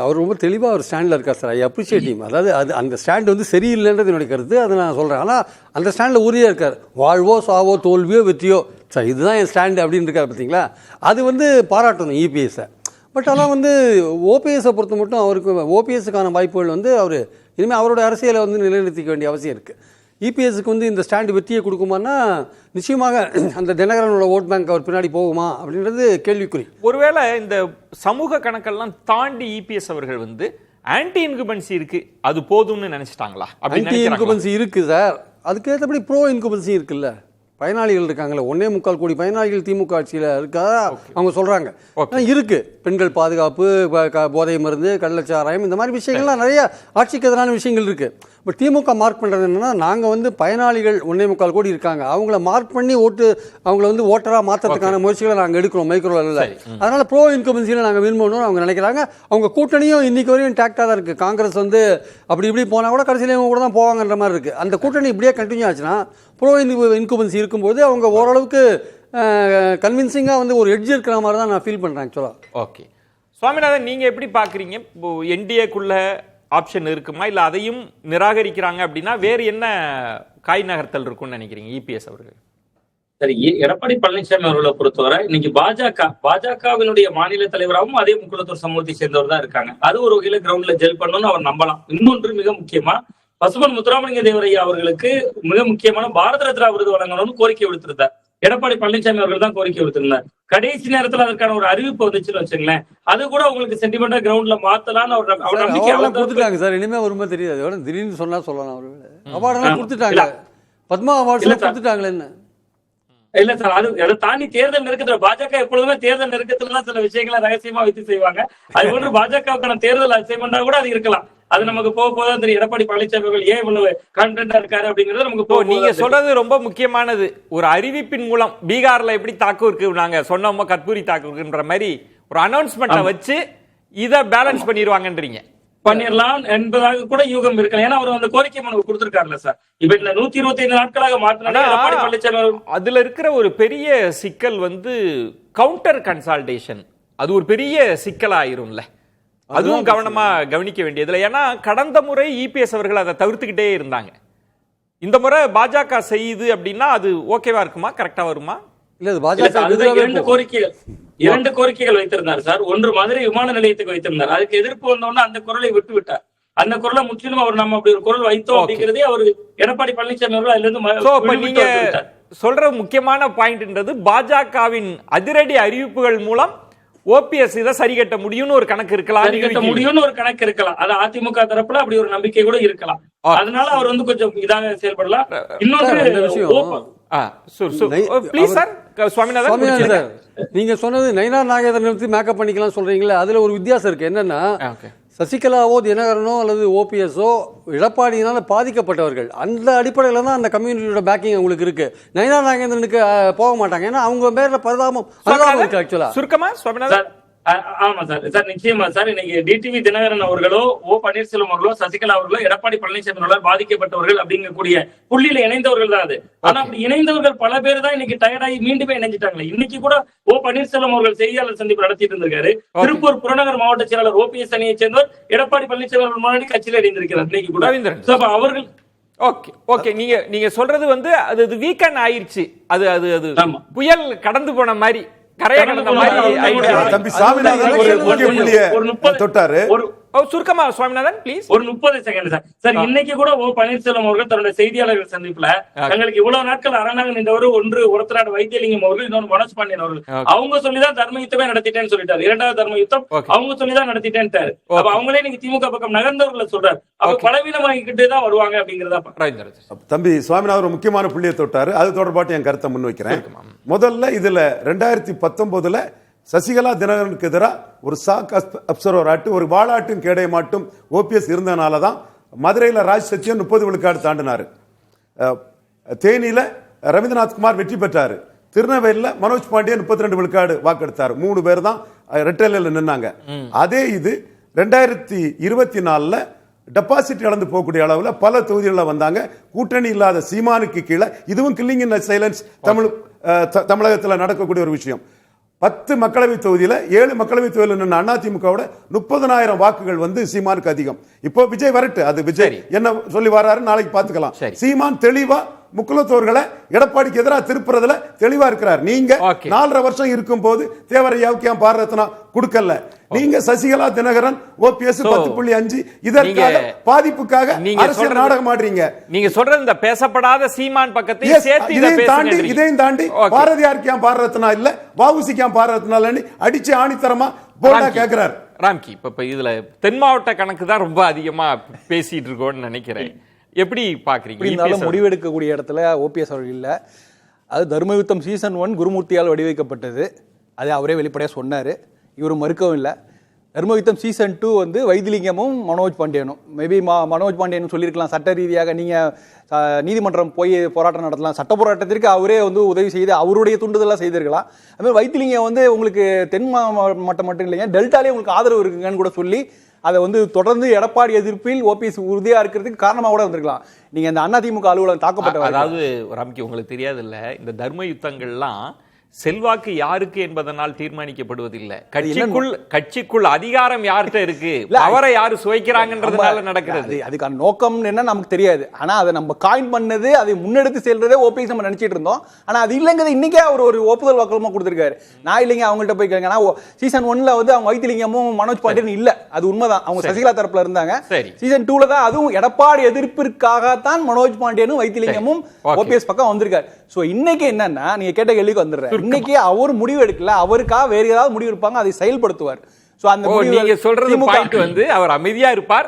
அவர் ரொம்ப தெளிவாக ஒரு ஸ்டாண்டில் இருக்கார் சார். I appreciate him. அதாவது அந்த ஸ்டாண்ட் வந்து சரியில்லைன்றது என்னுடைய கருத்து, அதை நான் சொல்கிறேன். ஆனால் அந்த ஸ்டாண்டில் உறுதியாக இருக்கார். வாழ்வோ சாவோ தோல்வியோ வெற்றியோ சார் இதுதான் என் ஸ்டாண்டு அப்படின்னு இருக்கார் பார்த்தீங்களா? அது வந்து பாராட்டணும் இபிஎஸை. பட் ஆனால் வந்து ஓபிஎஸை பொறுத்த மட்டும் அவருக்கு ஓபிஎஸ்ஸுக்கான வாய்ப்புகள் வந்து அவர் இனிமேல் அவரோட அரசியலை வந்து நிலைநிறுத்திக்க வேண்டிய அவசியம் இருக்குது. இபிஎஸ்க்கு வந்து இந்த ஸ்டாண்டு வெற்றியை கொடுக்குமான்னா நிச்சயமாக அந்த தினகரனோட ஓட் பேங்க் அவர் பின்னாடி போகுமா அப்படின்றது கேள்விக்குறி. ஒருவேளை இந்த சமூக கணக்கெல்லாம் தாண்டி இபிஎஸ் அவர்கள் வந்து ஆன்டி இன்குபன்சி இருக்கு, அது போதும்னு நினைச்சிட்டாங்களா? ஆன்டி இன்குபன்சி இருக்கு சார், அதுக்கேற்றபடி ப்ரோ இன்குபன்சி இருக்குல்ல. பயனாளிகள் இருக்காங்களே, 1.25 கோடி பயனாளிகள் திமுக ஆட்சியில் இருக்கா அவங்க சொல்றாங்க. இருக்கு. பெண்கள் பாதுகாப்பு, போதை மருந்து, கள்ளச்சாராயம், இந்த மாதிரி விஷயங்கள்லாம் நிறைய ஆட்சிக்கு எதிரான விஷயங்கள் இருக்கு. பட் திமுக மார்க் பண்றது என்னன்னா, நாங்க வந்து பயனாளிகள் 1.25 கோடி இருக்காங்க, அவங்கள மார்க் பண்ணி அவங்கள வந்து ஓட்டரா மாற்றத்துக்கான முயற்சிகளை நாங்கள் எடுக்கிறோம் மைக்ரோ லெவலில். அதனால ப்ரோ இன்கம்பன்சியில் நாங்கள் வின் பண்ணணும் அவங்க நினைக்கிறாங்க. அவங்க கூட்டணியும் இன்னைக்கு வரையும் டாக்டாக தான் இருக்கு. காங்கிரஸ் வந்து அப்படி இப்படி போனால் கூட கடைசியில் இவங்க கூட தான் போவாங்கன்ற மாதிரி இருக்கு. அந்த கூட்டணி இப்படியே கண்டினியூ ஆச்சுன்னா ப்ரோ இன்குபன்சி இருக்கும்போது அவங்க ஓரளவுக்கு கன்வின்சிங்காக வந்து ஒரு எட்ஜ் இருக்கிற மாதிரி தான் நான் ஃபீல் பண்ணுறேன் ஆக்சுவலாக. ஓகே சுவாமிநாதன், நீங்கள் எப்படி பார்க்குறீங்க? இப்போ என்டிஏக்குள்ள ஆப்ஷன் இருக்குமா, இல்லை அதையும் நிராகரிக்கிறாங்க அப்படின்னா வேறு என்ன காய் நகர்த்தல் இருக்கும்னு நினைக்கிறீங்க இபிஎஸ் அவர்கள்? சரி, எடப்பாடி பழனிசாமி அவர்களை பொறுத்தவரை இன்னைக்கு பாஜகவினுடைய மாநில தலைவராகவும் அதே முக்குளத்தூர் சமூகத்தை சேர்ந்தவர் தான் இருக்காங்க. அது ஒரு வகையில கிரவுண்ட்ல ஜெல் பண்ணணும்னு அவர் நம்பலாம். இன்னொன்று மிக முக்கியமா, பசுமன் முத்துராமலிங்க தேவரையா அவர்களுக்கு மிக முக்கியமான பாரத ரத்னா விருது வழங்கணும்னு கோரிக்கை விடுத்திருந்தார். எடப்பாடி பழனிசாமி அவர்கள் தான் கோரிக்கை விடுத்திருந்தார். கடைசி நேரத்தில் அதற்கான ஒரு அறிவிப்பு வந்துச்சுன்னு வச்சுங்களேன், அது கூட உங்களுக்கு சென்டிமெண்டா கிரவுண்ட்ல மாத்தலாம்னு அவர் நம்பிக்கை கொடுத்துட்டாங்க சார். இனிமே வருமா தெரியாது, திடீர்னு சொன்னா சொல்லலாம். அவர்கள் அவார்டெல்லாம் கொடுத்துட்டாங்க, பத்மா அவார்ட்ஸ் கொடுத்துட்டாங்களே. என்ன இல்ல சார், அதை தாண்டி தேர்தல் நெருக்கத்துல பாஜக எப்பொழுதுமே தேர்தல் நெருக்கத்துல சில விஷயங்களை ரகசியமா வைத்து செய்வாங்க. அது போன்று பாஜகவுக்கான தேர்தல் அசைன்மெண்டா கூட அது இருக்கலாம். அது நமக்கு போக போதான் தெரியும். எடப்பாடி பழனிசாமி அவர்கள் ஏன் இவ்வளவு கான்பிடண்டா இருக்காரு அப்படிங்கிறது நமக்கு நீங்க சொல்றது ரொம்ப முக்கியமானது. ஒரு அறிவிப்பின் மூலம் பீகார்ல எப்படி தாக்கூருக்கு நாங்க சொன்னோமோ கற்பூரி தாக்கூர்ன்ற மாதிரி ஒரு அனௌன்ஸ்மெண்ட்டை வச்சு இதை பேலன்ஸ் பண்ணிடுவாங்கன்றீங்க. பண்ணிடலாம் என்பதாக கூட யூகம் இருக்கலாம். ஏன்னா அவர் அந்த கோரிக்கை மனு கொடுத்திருக்காருல்ல சார். இப்ப இந்த 125 நாட்களாக மாற்றினா அதுல இருக்கிற ஒரு பெரிய சிக்கல் வந்து கவுண்டர் கன்சால்டேஷன். அது ஒரு பெரிய சிக்கலாயிரும்ல, அதுவும் கவனமா கவனிக்க வேண்டியதுல. ஏன்னா கடந்த முறை இபிஎஸ் அவர்கள் அதை தவிர்த்துக்கிட்டே இருந்தாங்க. இந்த முறை பாஜக செய்யுது அப்படின்னா அது ஓகேவா இருக்குமா, கரெக்டா வருமா? இல்ல, பாஜக இரண்டு கோரிக்கைகள் வைத்திருந்தார் சார். ஒன்று மதுரை விமான நிலையத்துக்கு வைத்திருந்தார். அதுக்கு எதிர்ப்பு வந்தோன்னா அந்த குரலை விட்டு விட்டார். அந்த குரலை முற்றிலும் அவர் நம்ம அப்படி ஒரு குரல் வைத்தோம் அப்படிங்கிறதே அவர் எடப்பாடி பழனிசாமி அவர்கள் அதுல இருந்து நீங்க சொல்ற முக்கியமான பாயிண்ட்ன்றது பாஜகவின் அதிரடி அறிவிப்புகள் மூலம் ஓபிஎஸ் இதை சரி கட்ட முடியும்னு ஒரு கணக்கு இருக்கலாம், அது அதிமுக தரப்புல அப்படி ஒரு நம்பிக்கை கூட இருக்கலாம். அதனால அவர் வந்து கொஞ்சம் இதாக செயல்படலாம். இன்னொரு விஷயம், நீங்க சொன்னது நயினார் நாகேந்திரன் மேக்கப் பண்ணிக்கலாம் சொல்றீங்களா, அதுல ஒரு வித்தியாசம் இருக்கு. என்னன்னா சசிகலாவோ தினகரனோ அல்லது ஓபிஎஸ்ஓ எடப்பாடியினால பாதிக்கப்பட்டவர்கள். அந்த அடிப்படையில் தான் அந்த கம்யூனிட்டியோட பேக்கிங் அவங்களுக்கு இருக்கு. நயினார் நாகேந்திரனுக்கு போக மாட்டாங்க, ஏன்னா அவங்க பேர்ல பரிதாபம் இருக்கு. ஆக்சுவலா சுருக்கமா ஆமா சார். சார் நிச்சயமா சார், இன்னைக்கு டிடிவி தினகரன் அவர்களோ ஓ பன்னீர்செல்வம் அவர்களோ சசிகலா அவர்களோ எடப்பாடி பழனிசாமி அவர்களால் பாதிக்கப்பட்டவர்கள் அப்படிங்கக்கூடிய புள்ளியில இணைந்தவர்கள் தான் அது. ஆனா அப்படி இணைந்தவர்கள் பல பேர் தான் இன்னைக்கு டயர்டாகி மீண்டுமே இணைஞ்சிட்டாங்களே. இன்னைக்கு கூட ஓ பன்னீர்செல்வம் அவர்கள் செய்தியாளர் சந்திப்பு நடத்திட்டு இருந்திருக்காரு. திருப்பூர் புறநகர் மாவட்ட செயலாளர் ஓபிஎஸ் அணியை சேர்ந்தவர் எடப்பாடி பழனிசாமி அவர்கள் முன்னாடி கட்சியில் இணைந்திருக்கிறார் இன்னைக்கு கூட. அவர்கள் ஓகே நீங்க சொல்றது வந்து அது வீக்கெண்ட் ஆயிருச்சு. அது புயல் கடந்து போன மாதிரி தம்பி சாமிநாதன் ஒரு முக்கிய புள்ளியை தொட்டாரு. சுருக்கமா சுவாமிநாதன் ப்ளீஸ். ஒரு 30 செகண்ட் சார். சார் இன்னைக்கு கூட ஓ பன்னீர்செல்வம் அவர்கள் தன்னுடைய செய்தியாளர்கள் சந்திப்புல தங்களுக்கு இவ்வளவு நாட்கள் அரணாக நின்றவர் ஒன்று ஒருத்தராட வைத்தியலிங்கம் அவர்கள், இன்னொன்று மனோஜ் பாண்டியன் அவர்கள், அவங்க சொல்லிதான் தர்ம யுத்தமே நடத்திட்டேன்னு சொல்லிட்டாரு. இரண்டாவது தர்ம யுத்தம் அவங்க சொல்லிதான் நடத்திட்டேன்ட்டாரு. அப்ப அவங்களே நீங்க திமுக பக்கம் நகர்ந்தவர்களை சொல்றாரு. அப்ப பலவீனமாகிக்கிட்டே தான் வருவாங்க அப்படிங்கறதா. தம்பி சுவாமிநாதன் ஒரு முக்கியமான புள்ளியை தொட்டாரு. அது தொடர்பாட்டு என் கருத்தை முன்வைக்கிறேன். முதல்ல இதுல 2019 சசிகலா தினகரனுக்கு எதிராக ஒரு சாக் அப்சர்வர் ஆட்டு ஒரு வாளாட்டும் கேடைய மாட்டும் ஓபிஎஸ் இருந்தனால தான் மதுரையில் ராஜ் சத்தியன் 30 விழுக்காடு தாண்டினாரு. தேனியில ரவீந்திரநாத் குமார் வெற்றி பெற்றாரு. திருநெல்வேலியில் மனோஜ் பாண்டியன் 32 விழுக்காடு வாக்கெடுத்தார். 3 பேர் தான் ரெட்டலையில் நின்னாங்க. அதே இது 2024 டெபாசிட் இழந்து போகக்கூடிய அளவில் பல தொகுதிகளில் வந்தாங்க. கூட்டணி இல்லாத சீமானுக்கு கீழே இதுவும் கில்லிங் இன் சைலன்ஸ் தமிழகத்தில் நடக்கக்கூடிய ஒரு விஷயம். 10 மக்களவை தொகுதியில் 7 மக்களவை தொகுதியில் நின்று அதிமுகவோட 30,000 வாக்குகள் வந்து சீமானுக்கு அதிகம். இப்போ விஜய் வரட்டு, அது விஜய் என்ன சொல்லி வர்றாரு நாளைக்கு பார்த்துக்கலாம். சீமான் தெளிவா முக்குலத்தோர்களை எடப்பாடிக்கு எதிராக திருப்புறதுல தெளிவா இருக்கிறார். நீங்க 4.5 வருஷம் இருக்கும் போது தேவரையாவுக்கு பாரரத்னா கொடுக்கல. நீங்க சசிகலா தினகரன் ஓபிஎஸ் 10.5 இதற்காக பாதிப்புக்காக அரசியல் நாடகம் ஆடுறீங்க. நீங்க சொல்ற இந்த பேசப்படாத சீமான் பக்கத்தை சேர்த்து இதையும் தாண்டி பாரதியாருக்கு பாரரத்னா இல்ல, வஉசிக்கு பாரரத்னா இல்லன்னு அடிச்சு ஆணித்தரமா போர்டா கேக்குறாரு ராம்கி. இப்ப இதுல தென் மாவட்ட கணக்கு தான் ரொம்ப அதிகமா பேசிட்டு இருக்கோம்னு நினைக்கிறேன். எப்படி பாக்குறீங்க? முடிவெடுக்கக்கூடிய இடத்துல ஓபிஎஸ் அவர்கள் இல்ல. அது தர்மயுத்தம் சீசன் 1 குருமூர்த்தியால் வடிவமைக்கப்பட்டது. அதை அவரே வெளிப்படையாக சொன்னார். இவரும் மறுக்கவும் இல்லை. தர்மயுத்தம் சீசன் 2 வந்து வைத்திலிங்கமும் மனோஜ் பாண்டியனும். மேபி மனோஜ் பாண்டியனும் சொல்லியிருக்கலாம், சட்ட ரீதியாக நீங்கள் நீதிமன்றம் போய் போராட்டம் நடத்தலாம், சட்ட போராட்டத்திற்கு அவரே வந்து உதவி செய்து அவருடைய துண்டுதெல்லாம் செய்திருக்கலாம். அதுமாதிரி வைத்திலிங்கம் வந்து உங்களுக்கு தென் மாவட்டம் மட்டும் இல்லைங்க, டெல்டாலே உங்களுக்கு ஆதரவு இருக்குங்கன்னு கூட சொல்லி அதை வந்து தொடர்ந்து எடப்பாடி எதிர்ப்பில் ஓபிஎஸ் உறுதியாக இருக்கிறதுக்கு காரணமாக கூட வந்திருக்கலாம். நீங்கள் இந்த அதிமுக அலுவலகம் தாக்கப்பட்ட, அதாவது ராம்கி உங்களுக்கு தெரியாது இல்லை, இந்த தர்ம யுத்தங்கள்லாம் செல்வாக்கு யாருக்கு என்பதனால் தீர்மானிக்கப்படுவதில்லை. கட்சிக்குள் அதிகாரம் யார்கிட்ட இருக்கு, அவரை யாரு சுவைக்கிறாங்கன்றதுனால நடக்கிறது. அதுக்கான நோக்கம் என்ன நமக்கு தெரியாது. ஆனா அதை நம்ம காயின் பண்ணது, அதை முன்னெடுத்து செல்றதே ஓபிஎஸ் நம்ம நினைச்சிட்டு இருந்தோம். ஆனா அது இல்லைங்கிறது இன்னைக்கே அவர் ஒரு ஒப்புதல் வாக்குமூலமா கொடுத்திருக்காரு. நான் இல்லைங்க அவங்கள்ட்ட போய் கேளுங்க. சீசன் 1ல வந்து அவங்க வைத்திலிங்கமும் மனோஜ் பாண்டியன் இல்ல, அது உண்மைதான். அவங்க சசிகலா தரப்புல இருந்தாங்க. சீசன் 2ல தான் அதுவும் எடப்பாடி எதிர்ப்பிற்காகத்தான் மனோஜ் பாண்டியனும் வைத்திலிங்கமும் ஓபிஎஸ் பக்கம் வந்திருக்காரு. சோ இன்னைக்கு என்னன்னா, நீங்க கேட்ட கேள்விக்கு வந்துடுறேன். இன்னைக்கு அவர் முடிவு எடுக்கல, அவருக்காக வேற ஏதாவது முடிவு எடுப்பாங்க, அதை செயல்படுத்துவார். சோ அந்த நீங்க சொல்றது பாயிண்ட் வந்து அவர் அமைதியா இருப்பார்,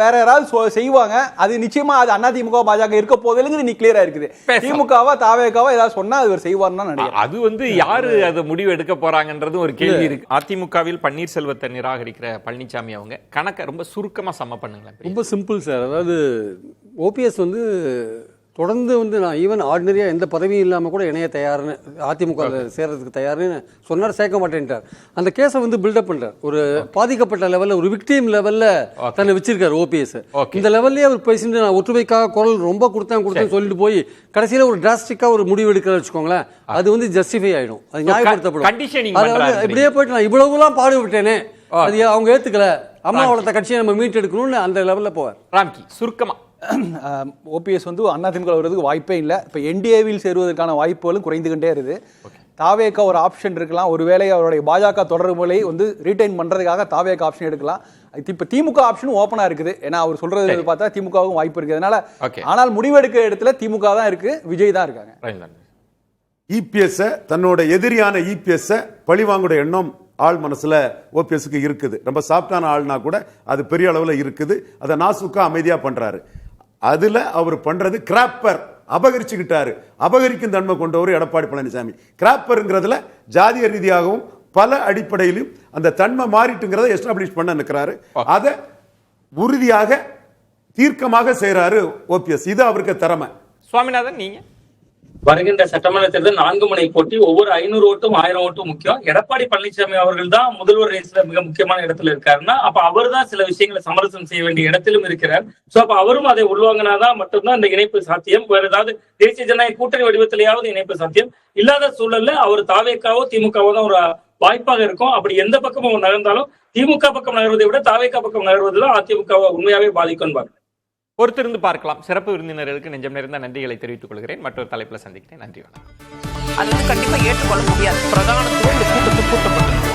வேற யாராவது செய்வாங்க. அது நிச்சயமா அது அதிமுக பாஜக இருக்க போதில்லைங்கிறது நீ கிளியரா இருக்குது. திமுகவா தாவேகாவா ஏதாவது சொன்னா அது செய்வார்னு தான் நினைக்கிறேன். அது வந்து யாரு அதை முடிவு எடுக்க போறாங்கன்றது ஒரு கேள்வி இருக்கு. அதிமுகவில் பன்னீர்செல்வத்தை நிராகரிக்கிற பழனிசாமி அவங்க கணக்க ரொம்ப சுருக்கமா சம பண்ணுங்களேன். ரொம்ப சிம்பிள் சார். அதாவது ஓபிஎஸ் வந்து தொடர்ந்து வந்து நான் ஈவன் ஆர்டினரியாக எந்த பதவியும் இல்லாமல் கூட இணைய தயார்னு, அதிமுக சேர்றதுக்கு தயார்னு சொன்னார், சேர்க்க மாட்டேன்ட்டார். அந்த கேஸை வந்து பில்டப் பண்ணுறார். ஒரு பாதிக்கப்பட்ட லெவலில், ஒரு விக்டீம் லெவலில் தன்னை வச்சிருக்காரு ஓபிஎஸ். இந்த லெவல்லே அவர் பேசிட்டு நான் ஒற்றுமைக்காக குரல் ரொம்ப கொடுத்தேன்னு சொல்லிட்டு போய் கடைசியில் ஒரு டிராஸ்டிக்காக ஒரு முடிவு எடுக்கிற வச்சுக்கோங்களேன், அது வந்து ஜஸ்டிஃபை ஆகிடும், அது நியாயப்படுத்தப்படும். இப்படியே போயிட்டு நான் இவ்வளவுலாம் பாடுபட்டேனே, அது அவங்க ஏற்றுக்கல, அம்மா வளர்த்த கட்சியை நம்ம மீட்டு எடுக்கணும்னு அந்த லெவலில் போவார். ராம்கி சுருக்கமா ஓபிஎஸ் வந்து அதிமுக வருவதற்கு வாய்ப்பே இல்லை. இப்போ என்டிஏவில் சேருவதற்கான வாய்ப்புகளும் குறைந்துகிட்டே இருக்குது. தாவேக்கா ஒரு ஆப்ஷன் இருக்கலாம், ஒருவேளை அவருடைய பாஜக தொடர்புகளை வந்து ரீடைன் பண்றதுக்காக தாவேக்கா ஆப்ஷன் எடுக்கலாம். இப்போ திமுக ஆப்ஷன் ஓப்பனா இருக்குது. ஏன்னா அவர் சொல்றது பார்த்தா திமுகவும் வாய்ப்பு இருக்கு. அதனால ஆனால் முடிவெடுக்கிற இடத்துல திமுக தான் இருக்கு, விஜய் தான் இருக்காங்க. இபிஎஸ் தன்னோட எதிரியான இபிஎஸ் பழிவாங்குடைய எண்ணம் ஆள் மனசுல ஓபிஎஸ்க்கு இருக்குது. ரொம்ப சாப்டான ஆள்னா கூட அது பெரிய அளவுல இருக்குது. அதை நாசுக்கா அமைதியா பண்றாரு. அதுல அவர் பண்றது கிராப்பர், அபகரிச்சுக்கிட்டாரு. அபகரிக்கும் தன்மை கொண்டவர் எடப்பாடி பழனிசாமி. கிராப்பர்ங்கிறதுல ஜாதிய ரீதியாகவும் பல அடிப்படையிலும் அந்த தன்மை மாறிட்டுங்கிறத எஸ்டாப்ளிஷ் பண்ண நிற்கிறாரு. அதை உறுதியாக தீர்க்கமாக செய்யறாரு ஓபிஎஸ். இது அவருக்கு திறமை. சுவாமிநாதன், நீங்க வருகின்ற சட்டமன்ற தேர்தல் 4 முனை போட்டி, ஒவ்வொரு 500 ஓட்டும் 1000 ஓட்டும் முக்கியம். எடப்பாடி பழனிசாமி அவர்கள் தான் முதல்வர் ரேஸ்ல மிக முக்கியமான இடத்துல இருக்காருன்னா, அப்ப அவர் தான் சில விஷயங்களை சமரசம் செய்ய வேண்டிய இடத்திலும் இருக்கிறார். சோ அப்ப அவரும் அதை உள்வாங்கினாதான் மட்டும்தான் இந்த இணைப்பு சாத்தியம். வேற ஏதாவது தேசிய ஜனநாயக கூட்டணி வடிவத்திலேயாவது இணைப்பு சாத்தியம். இல்லாத சூழல்ல அவர் தாவேக்காவோ திமுகவோ தான் ஒரு வாய்ப்பாக இருக்கும். அப்படி எந்த பக்கம் அவர் நகர்ந்தாலும் திமுக பக்கம் நகர்வதை விட தாவேக்கா பக்கம் நகர்வதுதான் அதிமுக உண்மையாவே பாதிக்கும். பொறுத்திருந்து பார்க்கலாம். சிறப்பு விருந்தினர்களுக்கு நெஞ்சம் நிறைந்த நன்றிகளை தெரிவித்துக் கொள்கிறேன். மற்றொரு தலைப்புல சந்திக்கிறேன். நன்றி. அது கண்டிப்பா ஏற்றுக்கொள்ள முடியாது. பிரதான கூட்டத்தில் கூட்டப்பட்டது